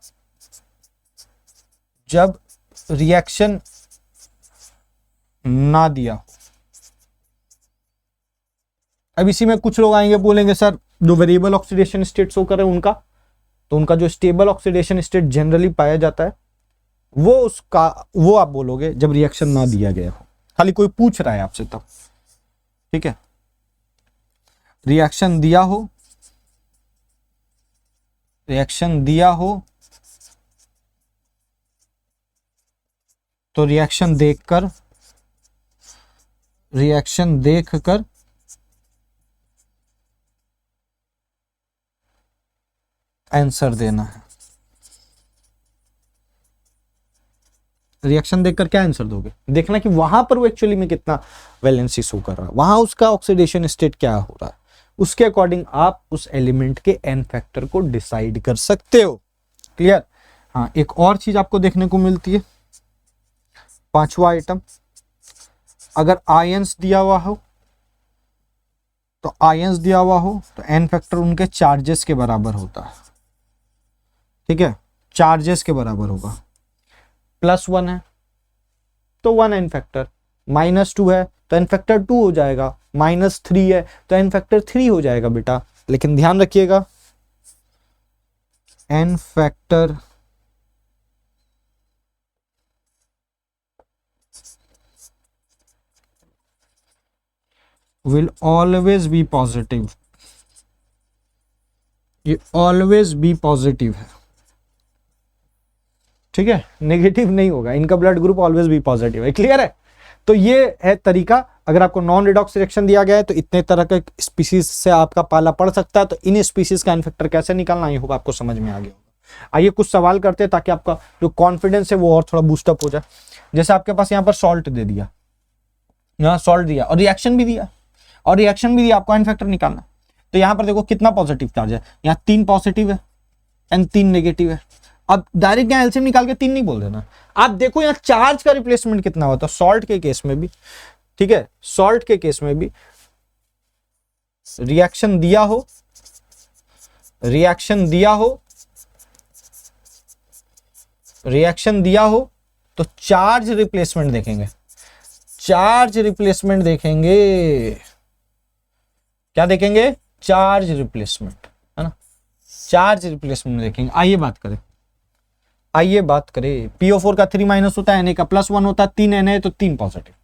जब रिएक्शन ना दिया हो। अब इसी में कुछ लोग आएंगे बोलेंगे सर जो वेरिएबल ऑक्सीडेशन स्टेट शो कर रहे हैं उनका, तो उनका जो स्टेबल ऑक्सीडेशन स्टेट जनरली पाया जाता है वो आप बोलोगे जब रिएक्शन ना दिया गया हो। खाली कोई पूछ रहा है आपसे तब, ठीक है। रिएक्शन दिया हो, तो रिएक्शन देखकर आंसर देना है। रिएक्शन देखकर क्या आंसर दोगे? देखना कि वहां पर वो एक्चुअली में कितना वैलेंसी शो कर रहा है, वहां उसका ऑक्सीडेशन स्टेट क्या हो रहा है, उसके अकॉर्डिंग आप उस एलिमेंट के एन फैक्टर को डिसाइड कर सकते हो। क्लियर? हाँ, एक और चीज आपको देखने को मिलती है, पांचवा आइटम, अगर आयंस दिया हुआ हो तो एन फैक्टर उनके चार्जेस के बराबर होता है, ठीक है। चार्जेस के बराबर होगा। +1 है तो 1 एन फैक्टर, -2 है तो एन फैक्टर 2 हो जाएगा, -3 है तो एन फैक्टर 3 हो जाएगा बेटा। लेकिन ध्यान रखिएगा N factor will always be positive, ये always be positive है, ठीक है, नेगेटिव नहीं होगा। इनका ब्लड ग्रुप ऑलवेज भी पॉजिटिव है। क्लियर है? तो ये है तरीका। अगर आपको नॉन रिडॉक्स रिएक्शन दिया गया है तो इतने तरह के स्पीसीज से आपका पाला पड़ सकता है, तो इन स्पीसीज का इन्फेक्टर कैसे निकालना ये होगा आपको समझ में आ गया होगा। आइए कुछ सवाल करते हैं ताकि आपका जो कॉन्फिडेंस है वो और थोड़ा बूस्टअप हो जाए। जैसे आपके पास यहाँ पर सॉल्ट दे दिया, यहाँ सॉल्ट दिया और रिएक्शन भी दिया, आपको इन्फेक्टर निकालना। तो यहाँ पर देखो कितना पॉजिटिव चार्ज है, यहाँ 3 पॉजिटिव है एंड 3 नेगेटिव है। अब डायरेक्ट यहाँ एलसीएम निकाल के 3 नहीं बोल देना। आप देखो यहाँ चार्ज का रिप्लेसमेंट कितना होता है सॉल्ट के केस में भी, ठीक है। सॉल्ट के केस में भी रिएक्शन दिया हो तो चार्ज रिप्लेसमेंट देखेंगे। क्या देखेंगे? चार्ज रिप्लेसमेंट, है ना। चार्ज रिप्लेसमेंट देखेंगे। आइए बात करें PO4 का 3- होता है, Na का +1 होता है, 3 Na तो 3 पॉजिटिव।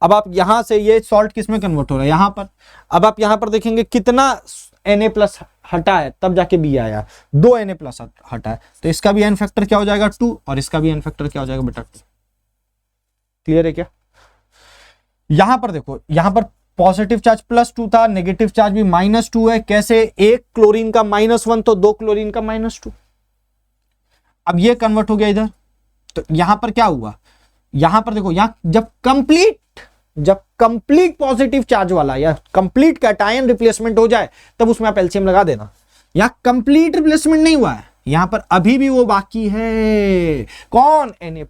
अब आप यहां से ये सॉल्ट किस में कन्वर्ट हो रहा है? यहां पर। अब आप यहां पर देखेंगे कितना Na+ हटा है तब जाके B आया, 2 Na+ हटा है, तो इसका भी एन फैक्टर क्या हो जाएगा? 2, और इसका भी एन फैक्टर क्या हो जाएगा बेटा? 2। क्लियर है क्या? यहां पर देखो, यहां पर पॉजिटिव चार्ज +2 था, नेगेटिव चार्ज भी -2 है। कैसे? एक क्लोरीन का -1 तो दो क्लोरीन का -2। अब ये कन्वर्ट हो गया इधर, तो यहां पर क्या हुआ, यहां पर देखो, यहां जब कंप्लीट पॉजिटिव चार्ज वाला या कंप्लीट कैटायन रिप्लेसमेंट हो जाए तब उसमें आप एलसीएम लगा देना। यहां कंप्लीट रिप्लेसमेंट नहीं हुआ है, यहां पर अभी भी वो बाकी है। कौन? Na+।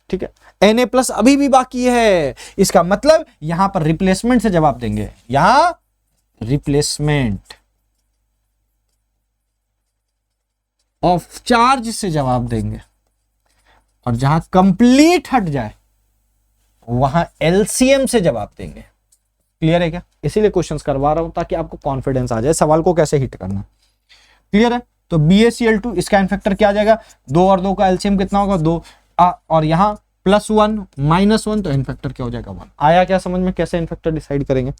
ठीक है, Na+ अभी भी बाकी है। इसका मतलब यहां पर रिप्लेसमेंट से जवाब देंगे, यहां रिप्लेसमेंट ऑफ चार्ज से जवाब देंगे, और जहां कंप्लीट हट जाए वहां एलसीएम से जवाब देंगे। क्लियर है क्या? इसीलिए क्वेश्चंस करवा रहा हूं ताकि आपको कॉन्फिडेंस आ जाए सवाल को कैसे हिट करना। क्लियर है? तो BaCl2 इसका एन फैक्टर क्या आ जाएगा? 2 और 2 का एलसीएम कितना होगा? 2। और यहां +1 -1 तो एन फैक्टर क्या हो जाएगा? 1। आया क्या समझ में कैसे एन फैक्टर डिसाइड करेंगे?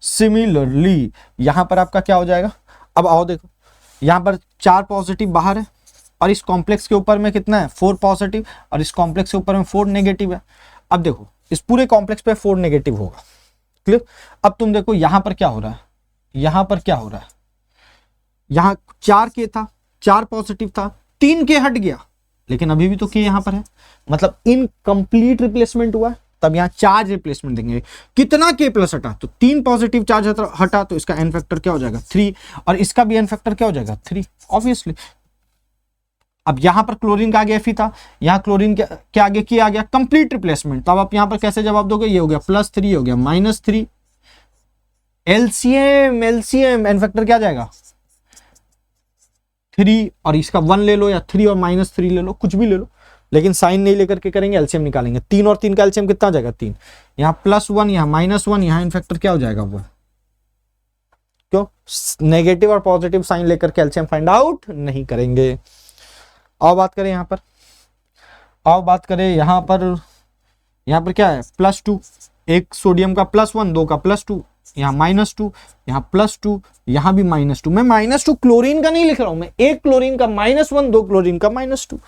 सिमिलरली यहां पर आपका क्या हो जाएगा? अब आओ देखो, यहां पर 4 पॉजिटिव बाहर है और इस कॉम्प्लेक्स के ऊपर में कितना है? 4 पॉजिटिव, और इस कॉम्प्लेक्स के ऊपर में 4 नेगेटिव है। अब देखो इस पूरे कॉम्प्लेक्स पे 4 नेगेटिव होगा। क्लियर? अब तुम देखो यहां पर क्या हो रहा है, यहां पर क्या हो रहा है, यहां 4 के था, 4 पॉजिटिव था, 3 के हट गया, लेकिन अभी भी तो के यहां पर है, मतलब इनकम्प्लीट रिप्लेसमेंट हुआ है। तब यहां चार्ज रिप्लेसमेंट देंगे। कितना K+ हटा? तो 3 पॉजिटिव चार्ज हटा, तो इसका एन फैक्टर क्या हो जाएगा? 3, और इसका भी एन फैक्टर क्या हो जाएगा? 3 ऑब्वियसली। अब यहां पर क्लोरीन का आगे Fe था, यहां क्लोरीन के आगे की आ गया कंप्लीट रिप्लेसमेंट। तो अब आप यहां पर कैसे जवाब दोगे? ये हो गया +3, हो गया -3। एलसीएम एन फैक्टर क्या जाएगा? 3, और इसका 1 ले लो, या 3 और -3 ले लो, कुछ भी ले लो, लेकिन साइन नहीं लेकर के करेंगे, एलसीएम निकालेंगे। 3 और 3 का एलसीएम कितना जाएगा? 3। यहां +1, यहां -1, यहां इन फैक्टर क्या हो जाएगा? 1। क्यों? नेगेटिव और पॉजिटिव साइन लेकर के एलसीएम फाइंड आउट नहीं करेंगे। आओ बात करें यहां पर, यहां पर क्या है? +2, एक सोडियम का +1, 2 का +2, यहाँ -2, यहाँ +2, यहाँ भी -2। मैं -2 क्लोरीन का नहीं लिख रहा हूं, मैं एक क्लोरीन का -1, 2 क्लोरीन का -2,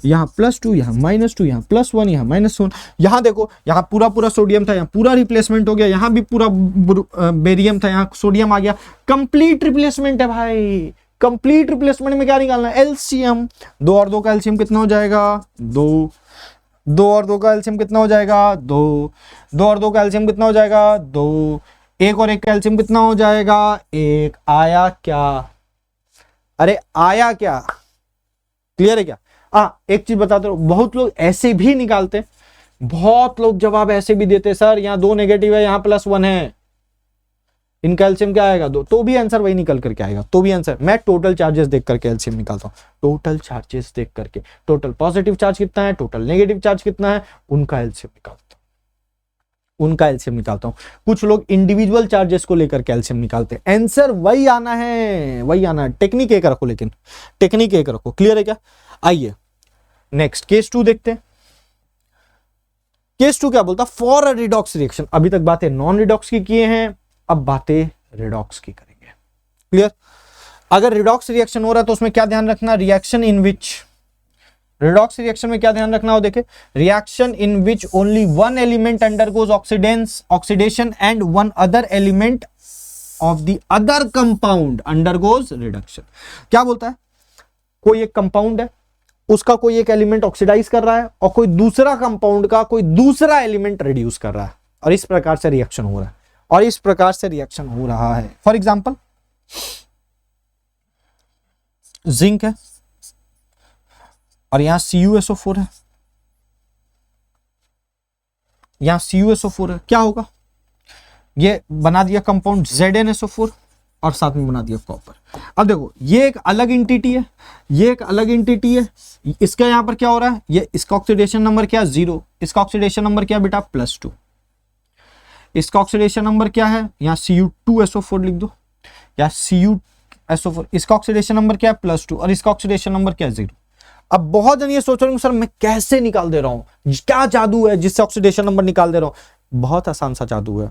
यहाँ +2, यहाँ -2, यहाँ +1, यहाँ -1। यहाँ देखो, यहाँ पूरा सोडियम था, यहाँ पूरा रिप्लेसमेंट हो गया, यहाँ भी पूरा बेरियम था, यहाँ सोडियम आ गया। कंप्लीट रिप्लेसमेंट है भाई। कंप्लीट रिप्लेसमेंट में क्या निकालना है? एलसीएम। 2 और 2 का एलसीएम कितना हो जाएगा? 2। 2 और 2 का एलसीएम कितना हो जाएगा? 2। 2 और 2 का एलसीएम कितना हो जाएगा? 2। 1 और 1 का एलसीएम कितना हो जाएगा? 1। आया क्या? अरे आया क्या? क्लियर है क्या? एक चीज बताते रहो, बहुत लोग ऐसे भी निकालते, बहुत लोग जवाब ऐसे भी देते, सर यहाँ 2 नेगेटिव है, यहाँ +1 है, इनका एलसीएम क्या आएगा? 2। तो भी आंसर वही निकल करके आएगा, तो भी आंसर। मैं टोटल चार्जेस देख करके एलसीएम निकालता हूं, टोटल चार्जेस देख करके, टोटल पॉजिटिव चार्ज कितना है, टोटल नेगेटिव चार्ज कितना है, उनका एलसीएम निकालता हूं। कुछ लोग इंडिविजुअल चार्जेस को लेकर के एलसीएम निकालते हैं। आंसर वही आना है। टेक्निक एक रखो, लेकिन टेक्निक एक रखो। क्लियर है क्या? आइए नेक्स्ट केस 2 देखते हैं। केस 2 क्या बोलता? For a redox reaction. अभी तक बातें नॉन रिडॉक्स की किए हैं, अब बातें रिडॉक्स की करेंगे। क्लियर? अगर रिडॉक्स रिएक्शन हो रहा है तो उसमें क्या ध्यान रखना? Reaction in which, redox reaction में क्या ध्यान रखना हो? देखे, reaction in which only one element undergoes oxidation and one other element of the other compound undergoes reduction. क्या बोलता है? कोई एक कंपाउंड है, उसका कोई एक एलिमेंट ऑक्सीडाइज कर रहा है, और कोई दूसरा कंपाउंड का कोई दूसरा एलिमेंट रिड्यूस कर रहा है, और इस प्रकार से रिएक्शन हो रहा है। फॉर एग्जाम्पल, जिंक है और यहां CuSO4 है, यहां CuSO4 है। क्या होगा? ये बना दिया कंपाउंड ZnSO4 और साथ में बना दिया कॉपर। अब देखो, ये एक अलग एंटिटी है, इसका यहां पर क्या हो रहा है? ये इसका ऑक्सीडेशन नंबर क्या है? 0। इसका ऑक्सीडेशन नंबर क्या है बेटा? +2। इसका ऑक्सीडेशन नंबर क्या है? यहां Cu2SO4 लिख दो, या CuSO4। इसका ऑक्सीडेशन नंबर क्या है? +2, और इसका ऑक्सीडेशन नंबर क्या है? 0। अब बहुत जन ये सोच रहे हैं सर मैं कैसे निकाल दे रहा हूं, क्या जादू है जिससे ऑक्सीडेशन नंबर निकाल दे रहा हूं? बहुत आसान सा जादू है।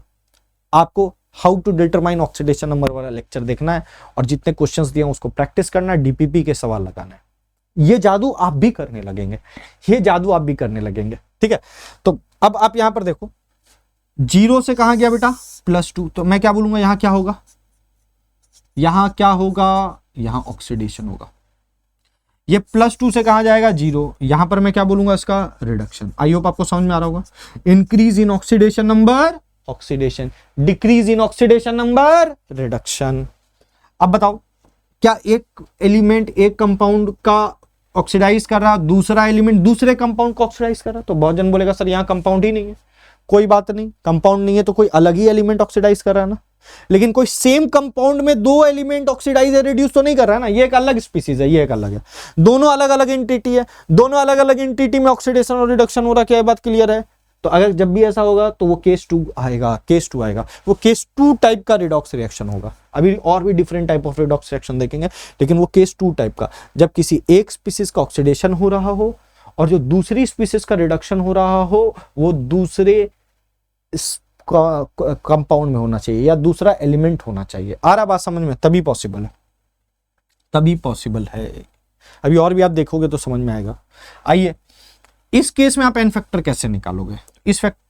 आपको how to determine oxidation number वाला लेक्चर देखना है, और जितने क्वेश्चंस दिए हैं उसको प्रैक्टिस करना है, डीपीपी के सवाल लगाना है। ये जादू आप भी करने लगेंगे, ये जादू आप भी करने लगेंगे, ठीक है। तो अब आप यहां पर देखो, 0 से कहां गया बेटा, +2, तो मैं क्या बोलूंगा, यहां क्या होगा, यहां क्या होगा, यहां ऑक्सीडेशन होगा। ये +2 से कहां जाएगा, 0, यहां पर मैं क्या बोलूंगा, इसका रिडक्शन। आई होप आपको समझ में आ रहा होगा। Increase in oxidation number, oxidation, decrease in oxidation number, reduction. अब बताओ, क्या एक एलिमेंट एक कंपाउंड का ऑक्सीडाइज कर रहा, दूसरा एलिमेंट दूसरे कंपाउंड को ऑक्सीडाइज कर रहा? तो बहुत जन बोलेगा सर यहां कंपाउंड ही नहीं है। कोई बात नहीं, कंपाउंड नहीं है तो कोई अलग ही एलिमेंट ऑक्सीडाइज कर रहा है ना। लेकिन कोई सेम कंपाउंड में दो एलिमेंट ऑक्सीडाइज या रिड्यूस तो नहीं कर रहा है ना, ये एक अलग स्पीसीज है, ये एक अलग है। दोनों अलग अलग एंटिटी है, दोनों अलग अलग एंटिटी में ऑक्सीडेशन और रिडक्शन हो रहा है, क्या बात क्लियर है? तो अगर जब भी ऐसा होगा तो वो केस 2 आएगा, केस 2 आएगा, वो केस 2 टाइप का रिडॉक्स रिएक्शन होगा। अभी और भी different type of redox reaction देखेंगे, लेकिन वो केस 2 टाइप का, जब किसी एक स्पीसीज का ऑक्सीडेशन हो रहा हो और जो दूसरी स्पीसीज का रिडक्शन हो रहा हो वो दूसरे कंपाउंड में होना चाहिए या दूसरा एलिमेंट होना चाहिए। आ रहा बात समझ में? तभी पॉसिबल है, तभी पॉसिबल है। अभी और भी आप देखोगे तो समझ में आएगा। आइए, इस केस में आप एन फैक्टर कैसे निकालोगे?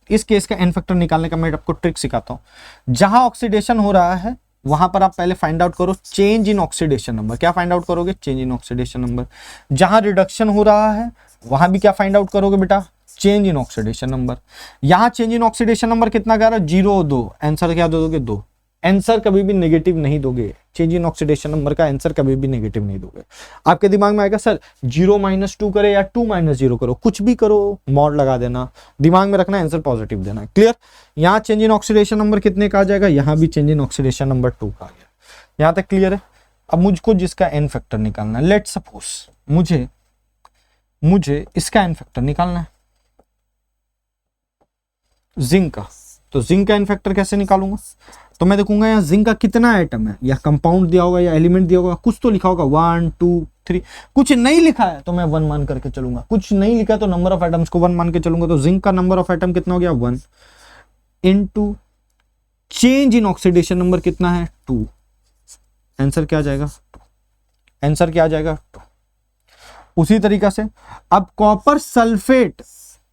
इस केस का एन फैक्टर निकालने का मैं आपको ट्रिक सिखाता हूं। जहां ऑक्सीडेशन हो रहा है वहां पर आप पहले फाइंड आउट करो चेंज इन ऑक्सीडेशन नंबर। क्या फाइंड आउट करोगे? Change in oxidation number. जहां रिडक्शन हो रहा है वहां भी क्या फाइंड आउट करोगे बेटा? Change in oxidation number. यहां चेंज इन ऑक्सीडेशन नंबर कितना कह रहा है? 0, 2। आंसर क्या दे दोगे? 2। आंसर कभी भी नेगेटिव नहीं दोगे, चेंज इन ऑक्सीडेशन नंबर का आंसर कभी भी नेगेटिव नहीं दोगे। आपके दिमाग में आएगा सर 0 - 2 करे या 2 - 0 करो, कुछ भी करो, मॉड लगा देना, दिमाग में रखना, आंसर पॉजिटिव देना। क्लियर? यहाँ चेंज इन ऑक्सीडेशन नंबर कितने का आ जाएगा? यहाँ भी चेंज इन ऑक्सीडेशन नंबर 2 का आ गया। यहाँ तक क्लियर है? अब मुझको जिसका एन फैक्टर निकालना है, लेट सपोज मुझे इसका एन फैक्टर निकालना है, जिंक का। तो जिंक का एन फैक्टर कैसे निकालूंगा? तो मैं देखूंगा यहाँ जिंक का कितना आइटम है, या कंपाउंड दिया होगा या एलिमेंट दिया होगा, कुछ तो लिखा होगा 1 2 3। कुछ नहीं लिखा है तो मैं 1 मान करके चलूंगा, कुछ नहीं लिखा है तो नंबर ऑफ एटम्स को 1 मान के चलूंगा। तो जिंक का नंबर ऑफ एटम कितना हो गया? 1 into change in oxidation number कितना है? 2। आंसर क्या आ जाएगा? आंसर क्या आ जाएगा? 2। उसी तरीका से अब कॉपर सल्फेट,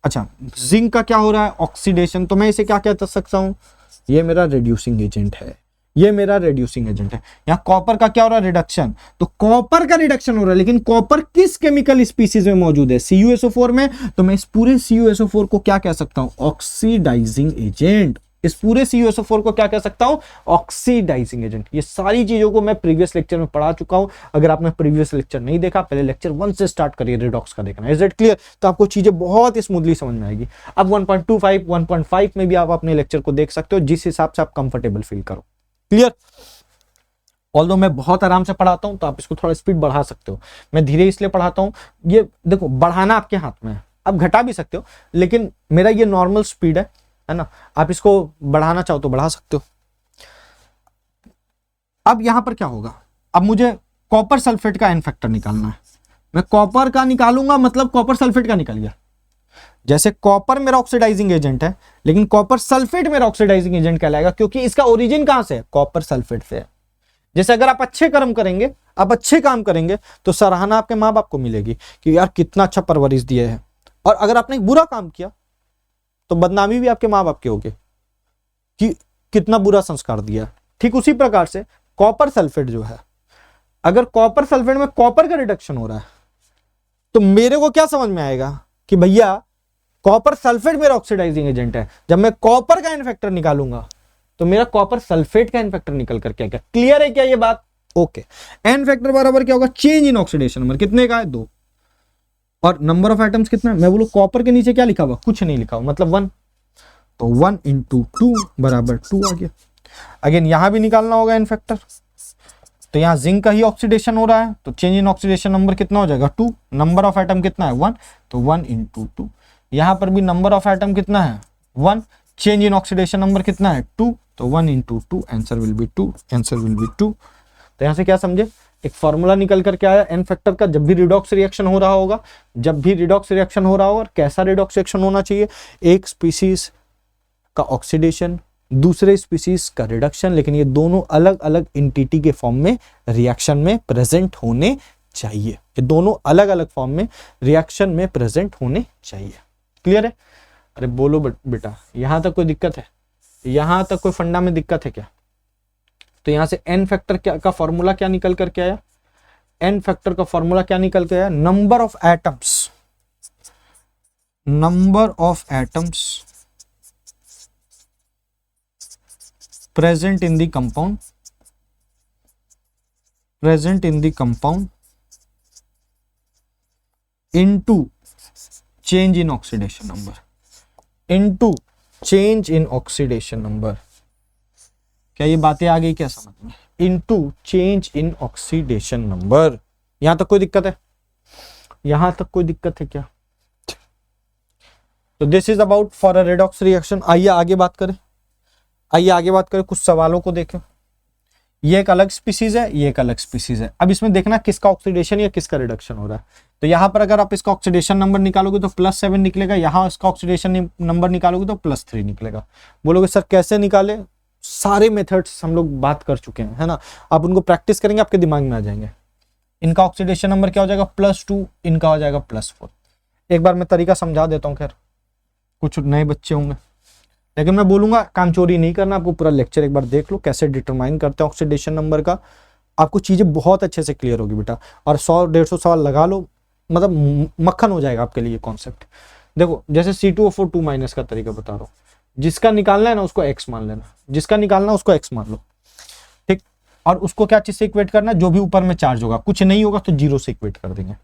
अच्छा जिंक का क्या हो रहा है? ऑक्सीडेशन। तो मैं इसे क्या कह सकता हूं? ये मेरा रिड्यूसिंग एजेंट है, ये मेरा रिड्यूसिंग एजेंट है। यहाँ कॉपर का क्या हो रहा है? रिडक्शन। तो कॉपर का रिडक्शन हो रहा है, लेकिन कॉपर किस केमिकल स्पीसीज में मौजूद है? CuSO4 में। तो मैं इस पूरे CuSO4 को क्या कह सकता हूं? Oxidising agent. इस पूरे CuSO4 को क्या कह सकता हूं? Oxidising agent. ये सारी चीजों को मैं प्रीवियस लेक्चर में पढ़ा चुका हूं। अगर आपने प्रीवियस लेक्चर नहीं देखा, पहले लेक्चर 1 से स्टार्ट करिए, रिडॉक्स का देखना। Is it clear? तो आपको चीजें बहुत स्मूथली समझ में आएगी। अब 1.25 1.5 में भी आप अपने लेक्चर को देख सकते हो, जिस हिसाब से आप कंफर्टेबल फील करो। क्लियर? ऑल्दो मैं बहुत आराम से पढ़ाता हूं तो आप इसको थोड़ा स्पीड बढ़ा सकते हो। मैं धीरे इसलिए पढ़ाता हूं, ये देखो बढ़ाना आपके हाथ में है, आप घटा भी सकते हो, लेकिन मेरा ये नॉर्मल स्पीड है ना। आप इसको बढ़ाना चाहो तो बढ़ा सकते हो। अब यहां पर क्या होगा? अब मुझे कॉपर सल्फेट का एन फैक्टर निकालना है। मैं कॉपर का निकालूंगा, मतलब कॉपर सल्फेट का निकल गया। जैसे कॉपर मेरा ऑक्सीडाइजिंग एजेंट है, लेकिन कॉपर सल्फेट मेरा ऑक्सीडाइजिंग एजेंट कहलाएगा, क्योंकि इसका ओरिजिन कहां से है? कॉपर सल्फेट से है। जैसे अगर आप अच्छे कर्म करेंगे, आप अच्छे काम करेंगे, तो सराहना आपके माँ बाप को मिलेगी कि यार कितना अच्छा परवरिश दिया है। और अगर आपने एक बुरा काम किया तो बदनामी भी आपके माँ बाप के होगी कि कितना बुरा संस्कार दिया। ठीक उसी प्रकार से कॉपर सल्फेट जो है, अगर कॉपर सल्फेट में कॉपर का रिडक्शन हो रहा है तो मेरे को क्या समझ में आएगा कि भैया कॉपर सल्फेट मेरा ऑक्सीडाइजिंग एजेंट है। जब मैं कॉपर का एन फैक्टर निकालूंगा तो मेरा कॉपर सल्फेट का एन फैक्टर निकल करके आएगा। क्लियर है क्या ये बात? ओके। एन फैक्टर बराबर क्या होगा? Change in oxidation number. कितने का है? 2। और नंबर ऑफ एटम्स कितना है? मैं बोलूं कॉपर के नीचे क्या लिखा हुआ? कुछ नहीं लिखा हुआ, मतलब 1। तो 1 × 2 बराबर 2 आ गया। अगेन यहां भी निकालना होगा एन फैक्टर। तो यहां जिंक का ही ऑक्सीडेशन हो रहा है, तो चेंज इन ऑक्सीडेशन नंबर कितना हो जाएगा? 2। नंबर ऑफ एटम कितना है? 1। तो 1 × 2। यहां पर भी नंबर ऑफ एटम कितना है? 1। चेंज इन ऑक्सीडेशन नंबर कितना है? 2। तो 1 × 2, answer will be 2। Answer will be 2। तो यहां से क्या समझे? एक फॉर्मूला निकल करके आया एन फैक्टर का। जब भी रिडॉक्स रिएक्शन हो रहा होगा, जब भी रिडॉक्स रिएक्शन हो रहा होगा, कैसा रिडॉक्स रिएक्शन होना चाहिए? एक स्पीसीज का ऑक्सीडेशन, दूसरे स्पीसीज का रिडक्शन, लेकिन ये दोनों अलग अलग एंटिटी के फॉर्म में रिएक्शन में प्रेजेंट होने चाहिए, ये दोनों अलग अलग फॉर्म में रिएक्शन में प्रेजेंट होने चाहिए। क्लियर है? अरे बोलो बेटा, यहां तक कोई दिक्कत है? यहां तक कोई फंडा में दिक्कत है क्या? तो यहां से एन फैक्टर का फॉर्मूला क्या निकल करके आया? एन फैक्टर का फॉर्मूला क्या निकल के आया? Number of atoms, number of atoms present in the compound, present in the compound into change in oxidation number, into change in oxidation number। क्या ये बातें आ गई क्या समझ में? into change in oxidation number। यहां तक कोई दिक्कत है? यहां तक कोई दिक्कत है क्या? तो this is about for a redox reaction. आइए आगे बात करें, आइए आगे बात करें, कुछ सवालों को देखें। ये एक अलग स्पीसीज है, ये एक अलग स्पीसीज है। अब इसमें देखना किसका ऑक्सीडेशन या किसका रिडक्शन हो रहा है। तो यहां पर अगर आप इसका ऑक्सीडेशन नंबर निकालोगे तो +7 निकलेगा, यहां इसका ऑक्सीडेशन नंबर निकालोगे तो +3 निकलेगा। बोलोगे सर कैसे निकाले? सारे मेथड्स हम लोग बात कर चुके हैं, है ना। आप उनको प्रैक्टिस करेंगे, आपके दिमाग में आ जाएंगे। इनका ऑक्सीडेशन नंबर क्या हो जाएगा? +2, इनका हो जाएगा +4। एक बार मैं तरीका समझा देता हूँ, खैर कुछ नए बच्चे होंगे, लेकिन मैं बोलूंगा काम चोरी नहीं करना, आपको पूरा लेक्चर एक बार देख लो कैसे डिटरमाइन करते हैं ऑक्सीडेशन नंबर का। आपको चीजें बहुत अच्छे से क्लियर होगी बेटा, और 100-150 सवाल लगा लो, मतलब मक्खन हो जाएगा आपके लिए कॉन्सेप्ट। देखो जैसे C2O4 2- का तरीका बता रहा हूँ, जिसका निकालना है ना उसको x मान लेना, जिसका निकालना है उसको x मान लो, ठीक। और उसको क्या चीज से इक्वेट करना? जो भी ऊपर में चार्ज होगा, कुछ नहीं होगा तो 0 से इक्वेट कर देंगे।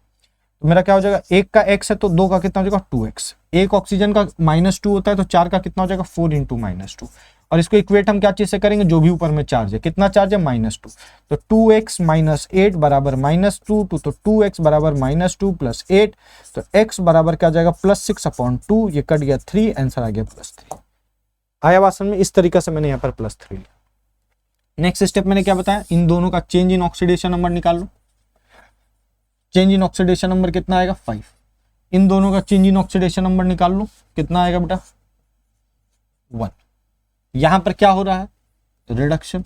तो मेरा क्या हो जाएगा? 1 का x है तो 2 का कितना हो जाएगा? 2x। एक ऑक्सीजन का -2 होता है तो 4 का कितना हो जाएगा? 4 × -2। और इसको इक्वेट हम क्या चीज से करेंगे? जो भी ऊपर में चार्ज है, कितना चार्ज है? -2। तो 2x - 8 बराबर -2, तो 2x बराबर -2 + 8, तो x बराबर क्या जाएगा? +6/2। ये कट गया 3, आंसर आ गया +3। आया बात समझ में? इस तरीके से मैंने यहाँ पर +3 लिया। नेक्स्ट स्टेप मैंने क्या बताया? इन दोनों का चेंज इन ऑक्सीडेशन नंबर निकाल लो। चेंज इन ऑक्सीडेशन नंबर कितना आएगा? 5। इन दोनों का चेंज इन ऑक्सीडेशन नंबर निकाल लो, कितना आएगा बेटा? 1। यहां पर क्या हो रहा है? तो रिडक्शन।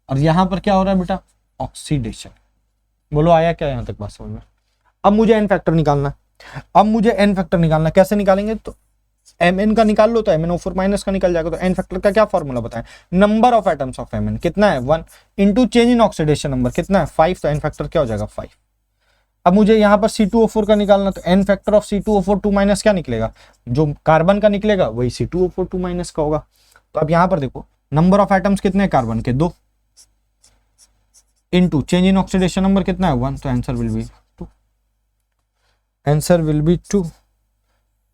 और यहां पर क्या हो रहा है बेटा? ऑक्सीडेशन। बोलो आया क्या यहां तक बात समझ में? अब मुझे एन फैक्टर निकालना है। अब मुझे एन फैक्टर निकालना है, कैसे निकालेंगे? तो Mn का निकाल लो तो MnO4- का निकल जाएगा। तो एन फैक्टर का क्या फॉर्मूला बताएं? Number of atoms of Mn कितना है? 1 into change in oxidation number कितना है? 5। तो एन फैक्टर क्या हो जाएगा? 5। अब मुझे यहाँ पर C2O4 का निकालना, तो एन फैक्टर ऑफ C2O4 2- क्या निकलेगा? जो कार्बन का निकलेगा वही C2O4 2- का होगा। तो अब यहाँ पर देखो नंबर ऑफ एटम्स कितने? कार्बन के 2 into change in oxidation number कितना है? 1। तो answer will be 2। Answer will be 2।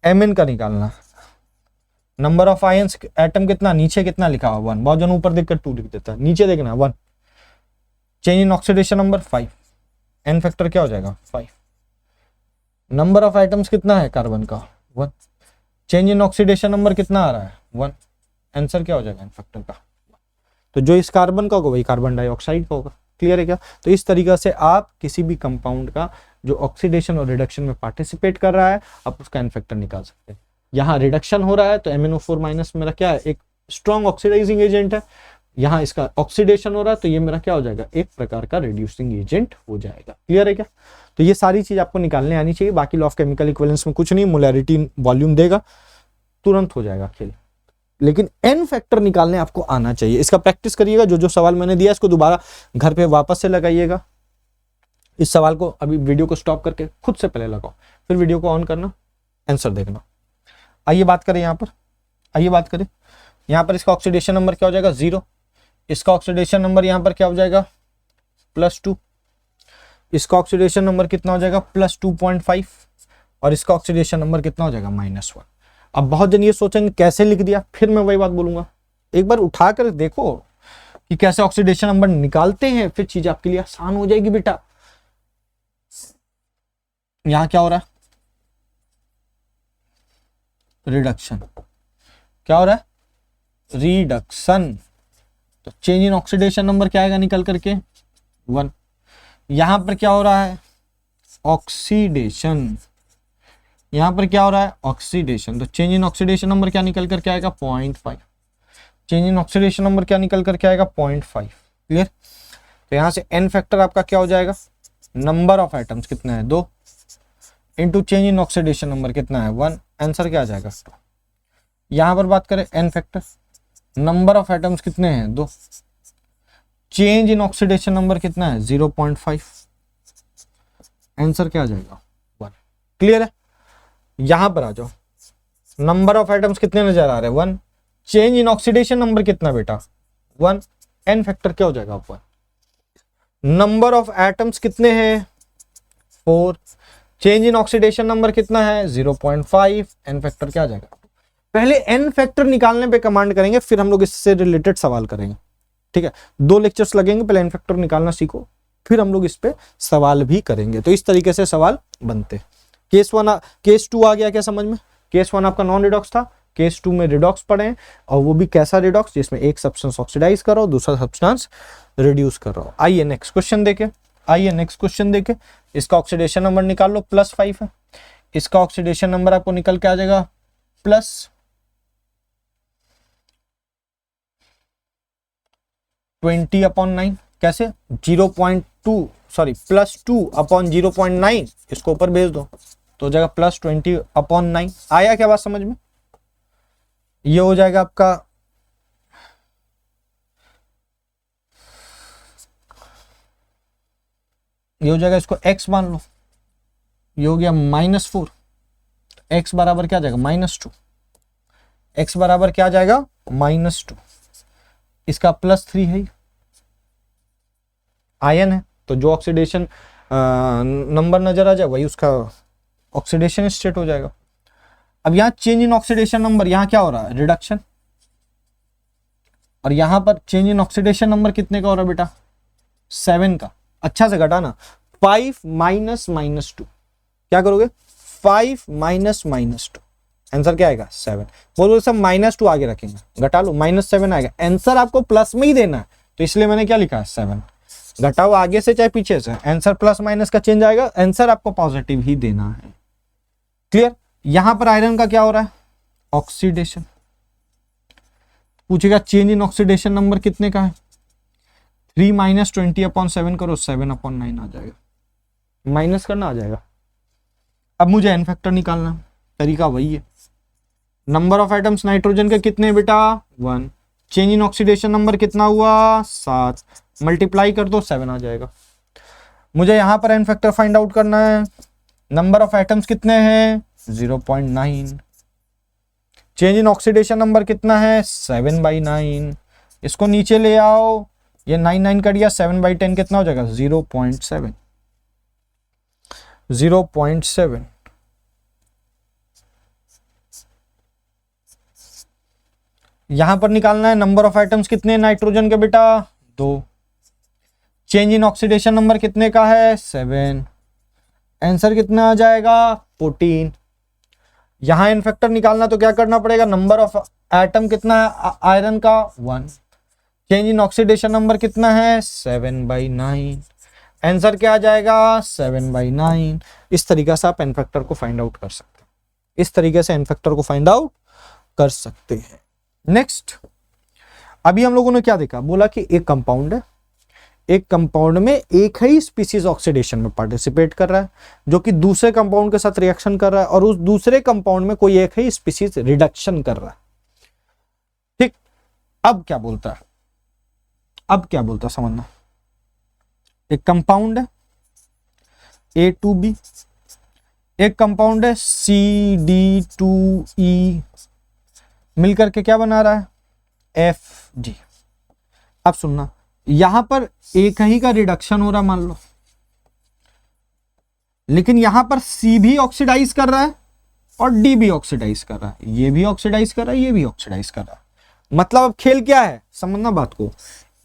Mn का निकालना, नंबर ऑफ आयंस एटम कितना? नीचे कितना लिखा हुआ? 1। बहुत जन ऊपर देखकर 2 लिख देता है, नीचे देखना 1। Change in oxidation number 5। N factor क्या हो जाएगा? 5। नंबर ऑफ एटम्स कितना है कार्बन का? 1। चेंज इन ऑक्सीडेशन नंबर कितना आ रहा है? 1। आंसर क्या हो जाएगा एन फैक्टर का? तो जो इस कार्बन का होगा वही कार्बन डाइऑक्साइड का होगा। क्लियर है क्या? तो इस तरीके से आप किसी भी कंपाउंड का जो ऑक्सीडेशन और रिडक्शन में पार्टिसिपेट कर रहा है, आप उसका एन फैक्टर निकाल सकते हैं। यहाँ रिडक्शन हो रहा है तो MnO4- मेरा क्या है? एक स्ट्रॉन्ग ऑक्सीडाइजिंग एजेंट है। यहाँ इसका ऑक्सीडेशन हो रहा है तो ये मेरा क्या हो जाएगा? एक प्रकार का रिड्यूसिंग एजेंट हो जाएगा। क्लियर है क्या? तो ये सारी चीज आपको निकालने आनी चाहिए। बाकी लॉ ऑफ केमिकल इक्विवेलेंस में कुछ नहीं, मोलैरिटी वॉल्यूम देगा, तुरंत हो जाएगा खेल। लेकिन एन फैक्टर निकालने आपको आना चाहिए। इसका प्रैक्टिस करिएगा। जो जो सवाल मैंने दिया इसको दोबारा घर पे वापस से लगाइएगा। इस सवाल को अभी वीडियो को स्टॉप करके खुद से पहले लगाओ, फिर वीडियो को ऑन करना, आंसर देखना। आइए बात करें यहाँ पर, आइए बात करें यहाँ पर इसका ऑक्सीडेशन नंबर क्या हो जाएगा? 0। इसका ऑक्सीडेशन नंबर यहाँ पर क्या हो जाएगा? +2। इसका ऑक्सीडेशन नंबर कितना हो जाएगा? +2.5। और इसका ऑक्सीडेशन नंबर कितना हो जाएगा? -1। अब बहुत जन ये सोचेंगे कैसे लिख दिया, फिर मैं वही बात बोलूंगा, एक बार उठा कर देखो कि कैसे ऑक्सीडेशन नंबर निकालते हैं, फिर चीज आपके लिए आसान हो जाएगी बेटा। यहां क्या हो रहा है? रिडक्शन। क्या हो रहा है? रिडक्शन। तो चेंज इन ऑक्सीडेशन नंबर क्या आएगा निकल करके? 1। यहां पर क्या हो रहा है? ऑक्सीडेशन। यहां पर क्या हो रहा है? ऑक्सीडेशन। तो चेंज इन ऑक्सीडेशन नंबर क्या निकल करके आएगा? 0.5। चेंज इन ऑक्सीडेशन नंबर क्या निकल करके आएगा? 0.5। क्लियर? तो यहां से एन फैक्टर आपका क्या हो जाएगा? नंबर ऑफ एटम्स कितना है 2 into change in oxidation number कितना है 1, आंसर क्या आ जाएगा 2। यहां पर बात करें n factor, number of atoms कितने हैं 2, चेंज इन ऑक्सीडेशन नंबर कितना है 0.5, आंसर क्या आ जाएगा 1। क्लियर है? यहां पर आ जाओ, नंबर ऑफ एटम्स कितने नजर आ रहे हैं 1, चेंज इन ऑक्सीडेशन नंबर कितना बेटा 1, n फैक्टर क्या हो जाएगा 1, नंबर ऑफ एटम्स कितने हैं 4, चेंज इन ऑक्सीडेशन नंबर कितना है 0.5, n फैक्टर क्या आ जाएगा। पहले n फैक्टर निकालने पे कमांड करेंगे, फिर हम लोग इससे रिलेटेड सवाल करेंगे। ठीक है, 2 लेक्चर्स लगेंगे, पहले n फैक्टर निकालना सीखो, फिर हम लोग इस पे सवाल भी करेंगे। तो इस तरीके से सवाल बनते। केस 2 आ गया क्या समझ में? केस 1 आपका नॉन रिडॉक्स था, केस 2 में रिडॉक्स पढ़े, और वो भी कैसा रिडॉक्स जिसमें एक सब्सटेंस ऑक्सीडाइज कर रहा हो, दूसरा सब्सटेंस रिड्यूस कर रहा हो। आइए नेक्स्ट क्वेश्चन देखे। इसका ऑक्सीडेशन नंबर निकाल लो, +5 है। इसका ऑक्सीडेशन नंबर आपको निकल के आ जाएगा +20/9। कैसे? +2/0.9 इसको ऊपर भेज दो तो हो जाएगा +20/9। आया क्या बात समझ में? ये हो जाएगा आपका ये हो जाएगा, इसको x मान लो, ये हो गया -4, x बराबर क्या आ जाएगा -2, x बराबर क्या आ जाएगा -2। इसका +3 है, आयन है, तो जो ऑक्सीडेशन नंबर नजर आ जाए वही उसका ऑक्सीडेशन स्टेट हो जाएगा। अब यहां चेंज इन ऑक्सीडेशन नंबर, यहां क्या हो रहा है रिडक्शन, और यहां पर चेंज इन ऑक्सीडेशन नंबर कितने का हो रहा है बेटा 7 का। अच्छा से घटाना, 5 -2, क्या करोगे 5 -2, आंसर क्या आएगा 7। बोलो सब -2 आगे रखेंगे, घटा लो -7 आएगा, आंसर आपको प्लस में ही देना है, तो इसलिए मैंने क्या लिखा है 7। घटाओ आगे से चाहे पीछे से, आंसर प्लस माइनस का चेंज आएगा, आंसर आपको पॉजिटिव ही देना है। क्लियर? यहां पर आयरन का क्या हो रहा है ऑक्सीडेशन, पूछेगा चेंज इन ऑक्सीडेशन नंबर कितने का है, 3 - 20/7 करो 7/9 आ जाएगा, माइनस करना आ जाएगा। अब मुझे n फैक्टर निकालना, तरीका वही है। नंबर ऑफ एटम्स नाइट्रोजन के कितने बेटा 1, चेंज इन ऑक्सीडेशन नंबर कितना हुआ 7, मल्टीप्लाई कर दो 7 आ जाएगा। मुझे यहां पर n फैक्टर फाइंड आउट करना है, नंबर ऑफ एटम्स कितने हैं 0.9, चेंज इन ऑक्सीडेशन नंबर कितना है 7/9, इसको नीचे ले आओ, ये 9 कर दिया, 7/10 कितना हो जाएगा 0.7। यहां पर निकालना है नंबर ऑफ एटम्स कितने नाइट्रोजन के बेटा 2, चेंज इन ऑक्सीडेशन नंबर कितने का है 7, आंसर कितना आ जाएगा 14। यहां n फैक्टर निकालना तो क्या करना पड़ेगा, नंबर ऑफ एटम कितना है आयरन का 1, चेंज इन ऑक्सीडेशन नंबर कितना है 7/9, आंसर क्या आ जाएगा 7/9। इस तरीके से आप n फैक्टर को फाइंड आउट कर सकते हैं, इस तरीके से n फैक्टर को फाइंड आउट कर सकते हैं। नेक्स्ट, अभी हम लोगों ने क्या देखा, बोला कि एक कंपाउंड है, एक कंपाउंड में एक ही स्पीसीज ऑक्सीडेशन में पार्टिसिपेट कर रहा है, जो कि दूसरे कंपाउंड के साथ रिएक्शन कर रहा है, और उस दूसरे कंपाउंड में कोई एक ही स्पीसीज रिडक्शन कर रहा है। ठीक, अब क्या बोलता है, समझना, एक कंपाउंड है A2B, एक कंपाउंड है CD2E, मिलकर के क्या बना रहा है FG। अब सुनना, यहां पर एक ही का रिडक्शन हो रहा मान लो, लेकिन यहां पर C भी ऑक्सीडाइज कर रहा है और D भी ऑक्सीडाइज कर रहा है, ये भी ऑक्सीडाइज कर रहा है, ये भी ऑक्सीडाइज कर रहा है। मतलब अब खेल क्या है, समझना बात को,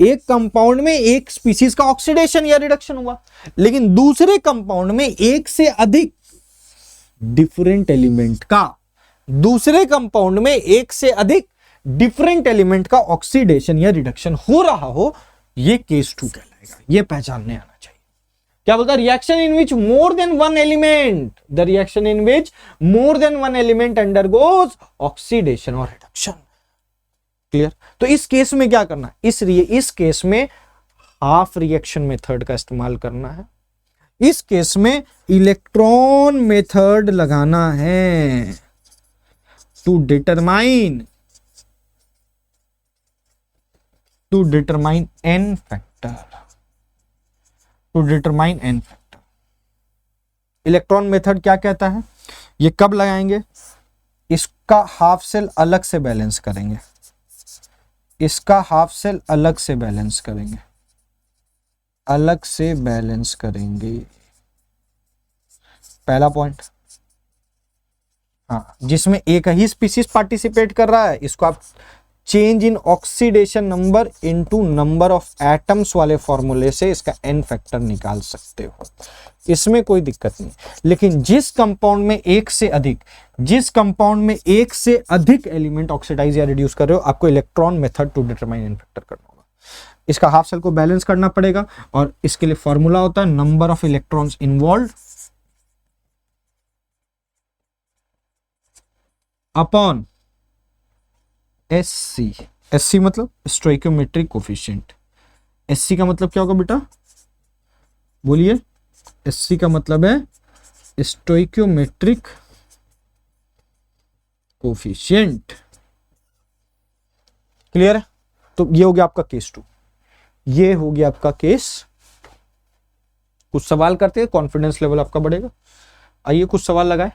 एक कंपाउंड में एक स्पीसीज का ऑक्सीडेशन या रिडक्शन हुआ, लेकिन दूसरे कंपाउंड में एक से अधिक डिफरेंट एलिमेंट का, दूसरे कंपाउंड में एक से अधिक डिफरेंट एलिमेंट का ऑक्सीडेशन या रिडक्शन हो रहा हो, ये केस 2 कहलाएगा। ये पहचानने आना चाहिए। क्या बोलता है, reaction in which more than one element, the reaction in which more than one element undergoes oxidation और रिडक्शन। क्लियर? तो इस केस में क्या करना है, इस केस में हाफ रिएक्शन मेथड का इस्तेमाल करना है। इस केस में इलेक्ट्रॉन मेथड लगाना है to determine n factor, electron method क्या कहता है, ये कब लगाएंगे, इसका हाफ सेल अलग से बैलेंस करेंगे, इसका हाफ सेल अलग से बैलेंस करेंगे, पहला पॉइंट। हाँ, जिसमें एक ही स्पीसीज पार्टिसिपेट कर रहा है, इसको आप change in oxidation number into number of atoms वाले फॉर्मूले से इसका n फैक्टर निकाल सकते हो, इसमें कोई दिक्कत नहीं। लेकिन जिस कंपाउंड में एक से अधिक एलिमेंट ऑक्सीडाइज या रिड्यूस कर रहे हो, आपको electron method to determine n factor करना होगा। इसका हाफ सेल को बैलेंस करना पड़ेगा और इसके लिए फॉर्मूला होता है number of electrons involve upon SC मतलब स्टोइकियोमेट्रिक कोफिशिएंट। SC का मतलब क्या होगा बेटा, बोलिए। SC का मतलब है स्टोइकियोमेट्रिक कोफिशिएंट। क्लियर है? तो ये हो गया आपका केस 2, ये हो गया आपका केस। कुछ सवाल करते हैं, कॉन्फिडेंस लेवल आपका बढ़ेगा। आइए कुछ सवाल लगाए।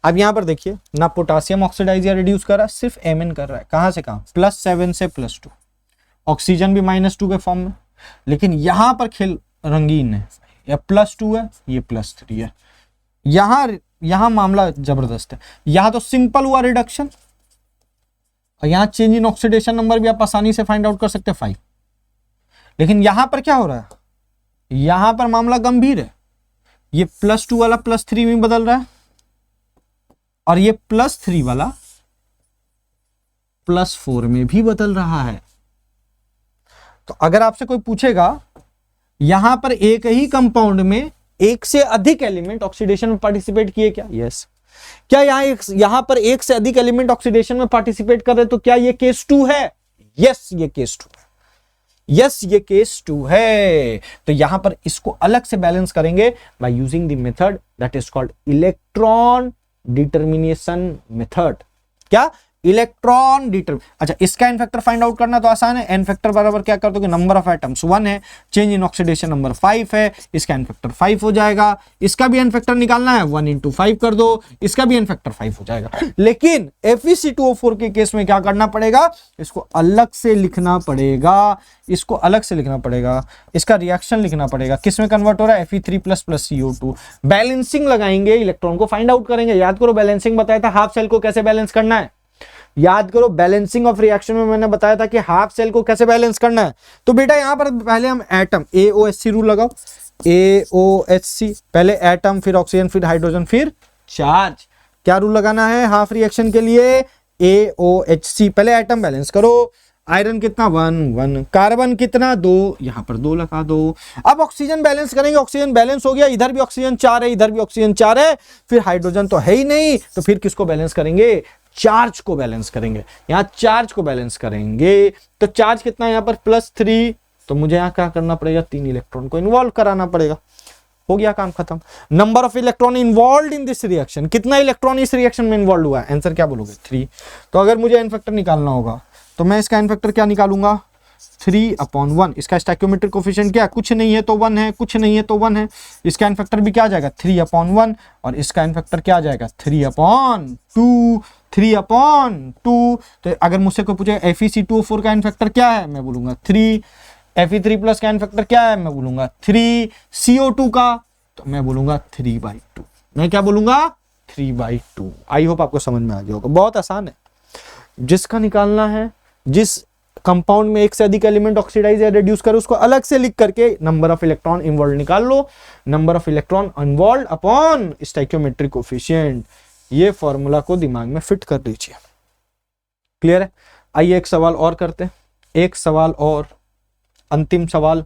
अब यहां पर देखिए, ना पोटासियम ऑक्सीडाइज या रिड्यूस कर रहा है, सिर्फ Mn कर रहा है। कहां से कहां, +7 से +2। ऑक्सीजन भी -2 के फॉर्म में, लेकिन यहां पर खेल रंगीन है, या +2 है, ये +3 है। यहां मामला जबरदस्त है। यहां तो सिंपल हुआ रिडक्शन, और यहां चेंज इन ऑक्सीडेशन नंबर भी आप आसानी से फाइंड आउट कर सकते हैं 5। लेकिन यहां पर क्या हो रहा है, यहां पर मामला गंभीर है। ये +2 वाला +3 में बदल रहा है, और ये +3 वाला +4 में भी बदल रहा है। तो अगर आपसे कोई पूछेगा यहां पर एक ही कंपाउंड में एक से अधिक एलिमेंट ऑक्सीडेशन में पार्टिसिपेट किए क्या, यस। क्या यहां पर एक से अधिक एलिमेंट ऑक्सीडेशन में पार्टिसिपेट कर रहे, तो क्या ये केस 2 है, यस ये केस 2 है, यस ये केस 2 है। तो यहां पर इसको अलग से बैलेंस करेंगे by using the method that is called electron determination method. क्या, इलेक्ट्रॉन अच्छा, इसका एन फैक्टर फाइंड आउट करना तो आसान है। एन फैक्टर बराबर क्या कर दोगे, नंबर ऑफ एटम्स 1 है, चेंज इन ऑक्सीडेशन नंबर 5 है, इसका एन फैक्टर 5 हो जाएगा। इसका भी एन फैक्टर निकालना है, 1 × 5 कर दो, इसका भी एन फैक्टर 5 हो जाएगा। लेकिन FeC2O4 के केस में क्या करना पड़ेगा, इसको अलग से लिखना पड़ेगा, इसको अलग से लिखना पड़ेगा, इसका रिएक्शन लिखना पड़ेगा। किस में कन्वर्ट हो रहा है, Fe3+ CO2। बैलेंसिंग लगाएंगे, इलेक्ट्रॉन को फाइंड आउट करेंगे। याद करो बैलेंसिंग बताया था, हाफ सेल को कैसे बैलेंस करना है। याद करो बैलेंसिंग ऑफ रिएक्शन में मैंने बताया था कि हाफ सेल को कैसे बैलेंस करना है। तो बेटा यहां पर पहले हम एटम AOHC रूल लगाओ, AOHC, पहले एटम, फिर ऑक्सीजन, फिर हाइड्रोजन, फिर चार्ज। क्या रूल लगाना है हाफ रिएक्शन के लिए, AOHC। पहले एटम बैलेंस करो, आयरन कितना 1, कार्बन कितना 2, यहां पर 2 लगा दो। अब ऑक्सीजन बैलेंस करेंगे, ऑक्सीजन बैलेंस हो गया, इधर भी ऑक्सीजन 4 है, इधर भी ऑक्सीजन 4 है, फिर हाइड्रोजन तो है ही नहीं, तो फिर किसको बैलेंस करेंगे, चार्ज को बैलेंस करेंगे। यहां चार्ज को बैलेंस करेंगे, तो चार्ज कितना है यहां पर +3, तो मुझे यहां क्या करना पड़ेगा, 3 इलेक्ट्रॉन को इन्वॉल्व कराना पड़ेगा। हो गया काम खत्म। Number of electron involve in this reaction, कितना इलेक्ट्रॉन इस रिएक्शन में इन्वॉल्व हुआ है, आंसर क्या बोलोगे, 3। तो अगर मुझे एन फैक्टर निकालना होगा, तो मैं इसका एन फैक्टर क्या निकालूंगा, 3/1। इसका स्टोइकियोमेट्रिक कोफिशिएंट क्या है, कुछ नहीं है तो 1 है, कुछ नहीं है तो 1 है। इसका एन फैक्टर भी क्या आ जाएगा, 3/1, और इसका एन फैक्टर क्या आ जाएगा, 3/2। तो अगर मुझसे कोई पूछे FeC2O4 का एन फैक्टर क्या है, मैं बोलूंगा 3। Fe3+ का एन फैक्टर क्या है, मैं बोलूंगा 3। CO2 का, तो मैं बोलूंगा 3/2। मैं क्या बोलूंगा, 3/2। आई होप आपको समझ में आ गया होगा, बहुत आसान है। जिसका निकालना है, जिस कंपाउंड में एक से अधिक एलिमेंट ऑक्सीडाइज या रिड्यूस करो, उसको अलग से लिख करके नंबर ऑफ इलेक्ट्रॉन इन्वॉल्व निकाल लो, number of electron involve upon stoichiometric coefficient. ये फॉर्मूला को दिमाग में फिट कर लीजिए। क्लियर है? आइए एक सवाल और करते हैं, एक सवाल और, अंतिम सवाल।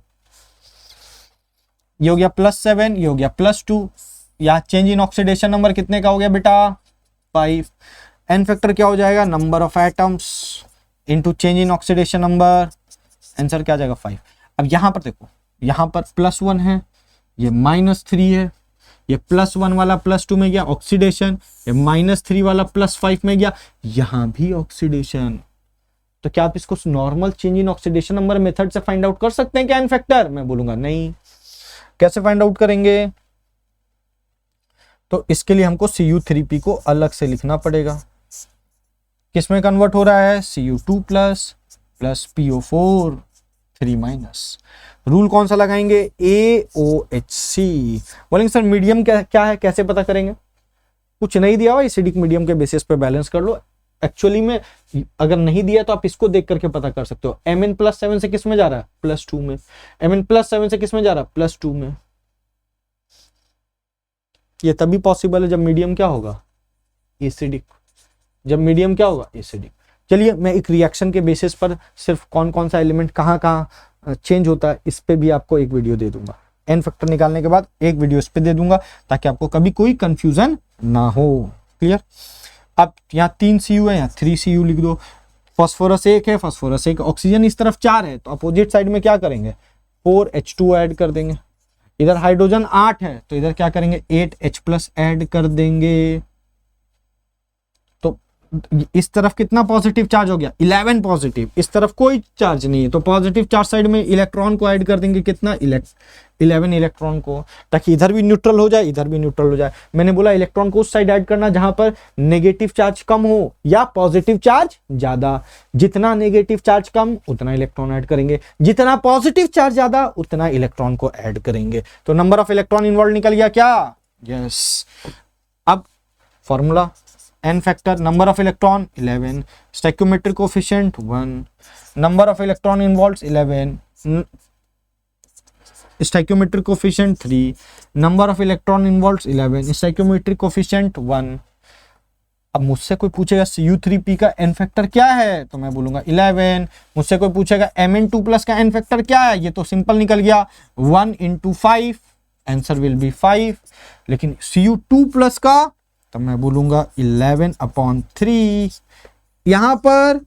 ये हो गया +7, ये हो गया +2। या चेंज इन ऑक्सीडेशन नंबर कितने का हो गया बेटा, 5। एन फैक्टर क्या हो जाएगा, number of atoms into change in oxidation number, answer क्या आ जाएगा, 5। अब यहां पर देखो, यहां पर +1 है, ये -3 है, ये +1 वाला +2 में गया ऑक्सीडेशन, ये -3 वाला +5 में गया, यहां भी ऑक्सीडेशन। तो क्या आप इसको normal change in oxidation number method से फाइंड आउट कर सकते हैं क्या एन फैक्टर? मैं बोलूंगा नहीं। कैसे फाइंड आउट करेंगे? तो इसके लिए हमको Cu3P को अलग से लिखना पड़ेगा। किसमें कन्वर्ट हो रहा है? Cu2 plus PO4 3-। रूल कौन सा लगाएंगे? AOHC। बोलेंगे सर मीडियम क्या है, कैसे पता करेंगे? कुछ नहीं दिया हुआ, एसिडिक मीडियम के बेसिस पे बैलेंस कर लो। एक्चुअली में अगर नहीं दिया तो आप इसको देख करके पता कर सकते हो। Mn+7 से किस में जा रहा है? +2 में। Mn+7 से किस में जा रहा है? +2 में। ये तभी पॉसिबल है जब मीडियम क्या होगा? एसिडिक। जब मीडियम क्या होगा? एसिडिक। चलिए मैं एक रिएक्शन के बेसिस पर सिर्फ कौन कौन सा एलिमेंट कहाँ कहाँ चेंज होता है इस पे भी आपको एक वीडियो दे दूंगा। एन फैक्टर निकालने के बाद एक वीडियो इस पे दे दूंगा ताकि आपको कभी कोई कंफ्यूजन ना हो। क्लियर? अब यहाँ 3 Cu है, यहाँ 3 Cu लिख दो। फास्फोरस 1 है, फास्फोरस 1, ऑक्सीजन इस तरफ 4 है, तो अपोजिट साइड में क्या करेंगे? 4H2 ऐड कर देंगे। इधर हाइड्रोजन 8 है तो इधर क्या करेंगे? 8H+ ऐड कर देंगे। तो इस तरफ कितना पॉजिटिव चार्ज हो गया? 11 पॉजिटिव। इस तरफ कोई चार्ज नहीं है तो पॉजिटिव चार्ज साइड में इलेक्ट्रॉन को ऐड कर देंगे। कितना? 11 इलेक्ट्रॉन को, ताकि इधर भी न्यूट्रल हो जाए, इधर भी न्यूट्रल हो जाए। मैंने बोला इलेक्ट्रॉन को उस साइड ऐड करना जहां पर नेगेटिव चार्ज कम हो या पॉजिटिव चार्ज ज्यादा। जितना नेगेटिव चार्ज कम उतना इलेक्ट्रॉन ऐड करेंगे, जितना पॉजिटिव चार्ज ज्यादा उतना इलेक्ट्रॉन को ऐड करेंगे। तो नंबर ऑफ इलेक्ट्रॉन इन्वॉल्व निकल गया क्या? यस। अब formula N factor, number of electron 11, stoichiometric coefficient 1, number of electron involved 11, stoichiometric coefficient 3, number of electron involved 11, stoichiometric coefficient 1। अब मुझसे कोई पूछेगा Cu3P का एन फैक्टर क्या है तो मैं बोलूंगा 11। मुझसे कोई पूछेगा Mn2+ का एन फैक्टर क्या है, ये तो सिंपल निकल गया 1 × 5, आंसर विल बी 5। लेकिन Cu2+ का तो मैं बोलूंगा 11/3, यहां पर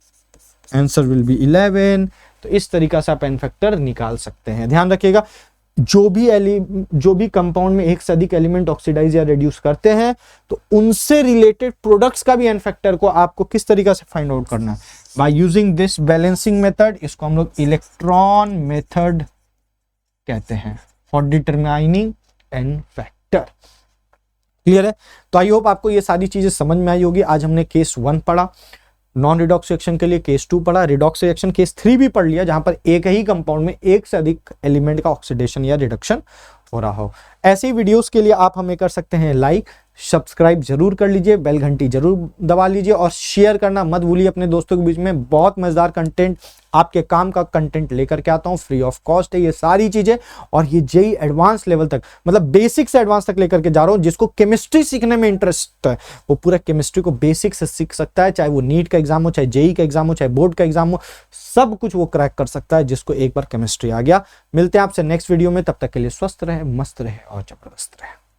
आंसर विल बी 11। तो इस तरीका से आप एन फैक्टर निकाल सकते हैं। ध्यान रखिएगा, जो भी कंपाउंड में एक से अधिक एलिमेंट ऑक्सीडाइज या रिड्यूस करते हैं तो उनसे रिलेटेड प्रोडक्ट्स का भी एन फैक्टर को आपको किस तरीका से फाइंड आउट करना है? By using this balancing method. इसको हम लोग इलेक्ट्रॉन मेथड कहते हैं for determining an factor. Clear है? तो आई होप आपको ये सारी चीजें समझ में आई होगी। आज हमने केस 1 पढ़ा, नॉन रिडॉक्स रिएक्शन के लिए केस 2 पढ़ा, रिडॉक्स रिएक्शन केस 3 भी पढ़ लिया जहां पर एक ही कंपाउंड में एक से अधिक एलिमेंट का ऑक्सीडेशन या रिडक्शन हो रहा हो। ऐसी वीडियोस के लिए आप हमें कर सकते हैं लाइक, सब्सक्राइब जरूर कर लीजिए, बेल घंटी जरूर दबा लीजिए और शेयर करना मत भूलिए अपने दोस्तों के बीच में। बहुत मजेदार कंटेंट, आपके काम का कंटेंट लेकर के आता हूं, फ्री ऑफ कॉस्ट है ये सारी चीजें। और ये जेई एडवांस लेवल तक, मतलब बेसिक से एडवांस तक लेकर के जा रहा हूं। जिसको केमिस्ट्री सीखने में इंटरेस्ट है वो पूरा केमिस्ट्री को बेसिक से सीख सकता है, चाहे वो नीट का एग्जाम हो, चाहे जेई का एग्जाम हो, चाहे बोर्ड का एग्जाम हो, सब कुछ वो क्रैक कर सकता है जिसको एक बार केमिस्ट्री आ गया। मिलते हैं आपसे नेक्स्ट वीडियो में, तब तक के लिए स्वस्थ रहे, मस्त रहे और जबरदस्त रहे।